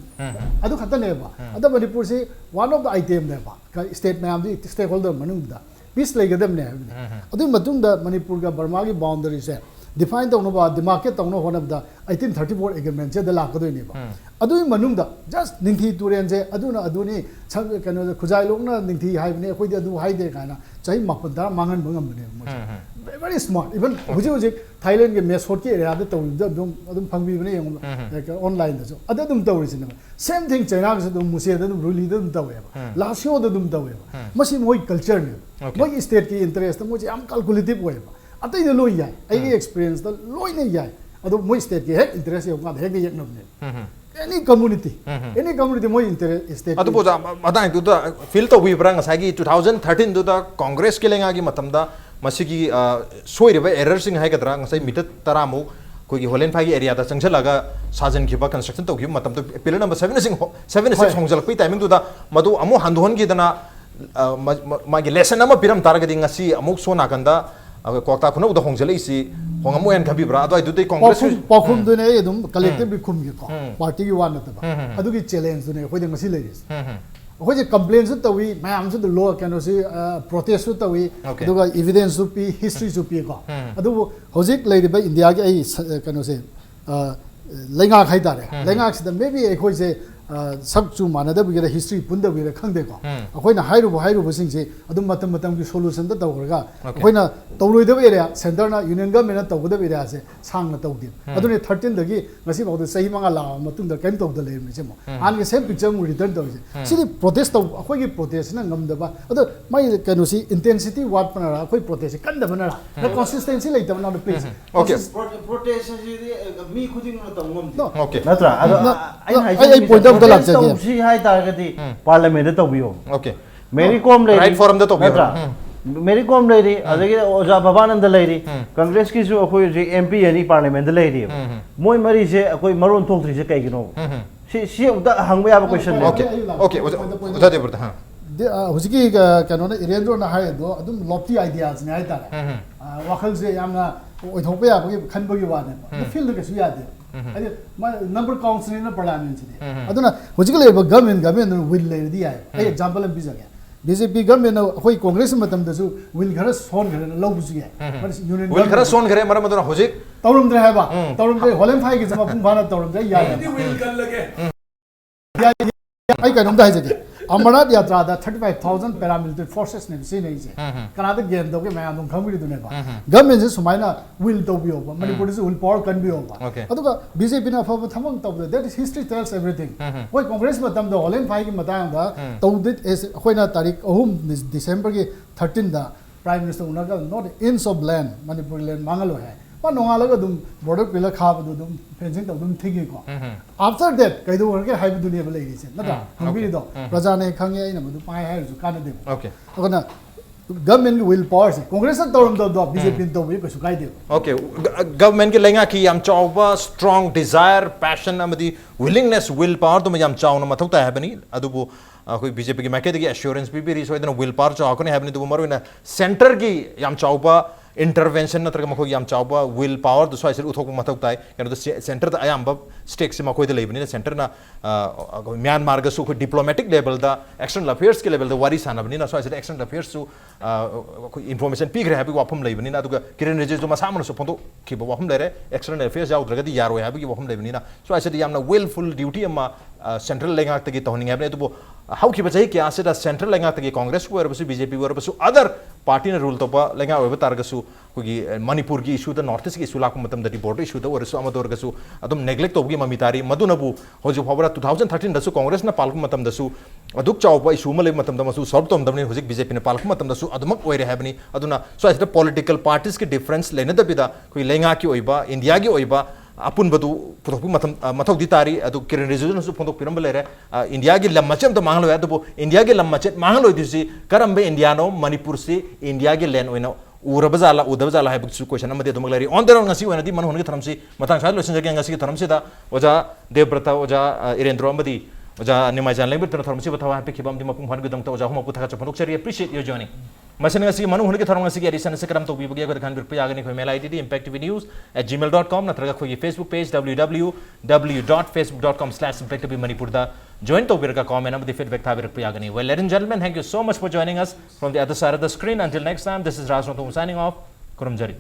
adu khatane ba adu Manipur se one of the item there ba state mayam di stakeholder manung da peace legadam ne adu matung da Manipur ga Burma gi boundary se define the demarcate one of the 1834 agreement je the lakado ni ba adu manung da just ningthi turen je aduna aduni chang kano khujai lokna ningthi hai ne khoi de adu hai de kana chai mapan da mangan bangam ne very smart even huji Thailand ge mesot ki area da taw dum adum phangbi bane yong like online da so adum taw ri same thing China ga dum muse da dum ruli da dum taw ba lasio da dum taw ba masi moi culture ne moi state ki interest mo je am calculative way ba atai de loi yai ai experience da loi ne yai adu moi state ki hek interest yo ga hek de yak ne any community moi interest state adu boja adai du da feel to we brang sagi 2013 du da congress ke lenga gi matam da masigi soi re error sing hai gadra ngai mitat taramu koi gi holen phai gi area da changchalaga sajan ki ba construction to gi matam to pillar number 76 hongjal pai timing du da madu amu handhon gi dana ma gi lesson ama piram taraga ding ngasi amuk so na kanda kwakta khuna uda hongjal isi hongamu en khabi bra adai du dei congress pakhum du ne edum collective bi khum gi ko party gi wan na ta ba adu gi challenge du ne khoi de ngasi leis khoi je complaints to wi mayam su the law can see protest to wi adu ga evidence su pi history su pi ko adu hojik lei ba India gi ai can see lenga khai da re lenga si da maybe khoi je sabchu manada bi ga history punda bi ra khang de ko khoi na hairu sing se adu matam gi solution da tawr ga khoi na tawloi da area center na union government na tawda area se sang na tawdi adu ne 13 da gi ngasi ba da sahi manga la matung da kaim tawda le me se mo an ge same picture mu return taw se si protest taw khoi gi protest na ngam da ba adu mai kanu si intensity wat pana ra khoi protest kan da bana na consistency lai ta na please okay protest ji mi khuding na taw ngam okay natra ai point of the last day si hai tar ga di parliament da taw okay Mary Com lady right forum da taw Mary Com lady adagi oja babanand lady congress ki su akoi ji MP ani parliament lady moi mari se akoi maron thok se kai gino si da hangba ya question okay uda de burta ha hujiki kano na Erendro na hai do adum lofty ideas ne ai ta wakhal se yamna oithokpa ya bagi khanba gi wa ne the field ga su ya de adi number council na parliament ne aduna hujiki le government will le di ai example am bizage BJP government akhoi congress matam da su will khara son khara law buji hai union will khara son khare mara maduna hojik tawrum dre hai ba tawrum dre holen phai gi jama pung bhana tawrum dre ya will kan lage ai ka nom da hai je Amarnath yatra da 35,000 paramilitary forces ne si nei je kana da game do ke ma adum khamri du ne ba government se sumaina will to bi over Manipur is will power can be over aduga BJP na fa thamang to that is history tells everything koi congress matam da holen phai gi matang da to dit is khoina tarik 3 December ki 13 da prime minister unaga not inch of land Manipur land mangalo hai pa nongalaga dum border pillar khab du dum fencing to dum thigi ko after that kai do ke hai du ne ba lai se na da hangbi do praja ne khange ai na du pai hai ju kana de okay okana government will powers congress na torum do BJP to we ko su kai de okay government ke lenga ki yam chawba strong desire passion amadi willingness will power to yam chaw na mathok ta habani adubu कोई BJP की मैके की assurance भी री सोदना will power चाहकने है मरुना centre की याम Chaoba intervention नत्रग मखो yam Chaoba will power दो स्वाइसर उथोक मथौक ताई कनो सेंटर द अयाम स्टेक से मखोय द लेबनी सेंटर ना म्यांमार ग सु diplomatic level the external affairs के लेवल द वारी सानबनी ना स्वाइसर एक्सटर्नल अफेयर्स सु इंफॉर्मेशन पीग्रे हैबी वाफम लेबनी ना दुगा किरण रिजिजु मसामन सु फोंदो खिबो वाफम लेरे एक्सटर्नल अफेयर्स याउद्रगदी यारो हैबी वाफम लेबनी ना स्वाइसर यामना विलफुल ड्यूटी अमा सेंट्रल लेंगाक तगी तोहनिंग हैबने दुबो हाउ की बचाई क्या से सेंट्रल लेंगाक तगी कांग्रेस को वरबसु बीजेपी वरबसु अदर पार्टी ने रूल तोपा लेंगा ओबे तारगसु कोगी मणिपुर की इशू द नॉर्थ ईस्ट की इशू लाक मतम दटी border issue the Varisu अमदोरगसु अदुम neglect तोबगी ममितारी मदुनबु होजु फबरा 2013 दसु कांग्रेस न पालक मतम दसु अदुक चावबा इशू मले मतम दमसु सॉल्व तोम दमने होजिक बीजेपी ने पालक मतम दसु अदुमक ओइरे हैबनी अदुना so as the political parties के डिफरेंस लेने दबिदा कोई लेंगा की ओइबा इंडिया की ओइबा अपुन बदु पुथोक मथौक दी तारी अदु किरण रिजर्वेशन फोंदोक पिरम लेरे इंडिया की लम मचम तो मांगलो है तो इंडिया की लम मचत मांगलो दिसी करम बे इंडियानो मणिपुर से इंडिया की लैंड ओइनो उरबजाला उदबजाला है बुक्स क्वेश्चन अमदे दुमक लेरी ऑन देर ngasi ओइना दी मन होनगे थरमसी मतंग साल लोसन जगे ngasi थरमसी दा ओजा देवव्रता ओजा इरेंद्रो अमदी ओजा निमाइचान लेंबिर थरमसी बथवा पे खिबम दी मपुम हनगे दंग ओजा हम पुथका चपनोक चरी अप्रिशिएट योर जर्नी मसन ngasi मनु होनगे थरम ngasi एडिशन से करम तो बिबगे गद खान बिर पे आगने कोई मेल आईडी impactvnews@gmail.com नत्रगा कोई फेसबुक पेज www.facebook.com/impactvmanipur दा join to birka comment am the feedback tha birka agani. Well, ladies and gentlemen, thank you so much for joining us from the other side of the screen. Until next time, this is Raj Nongthombam signing off. Kurumjari.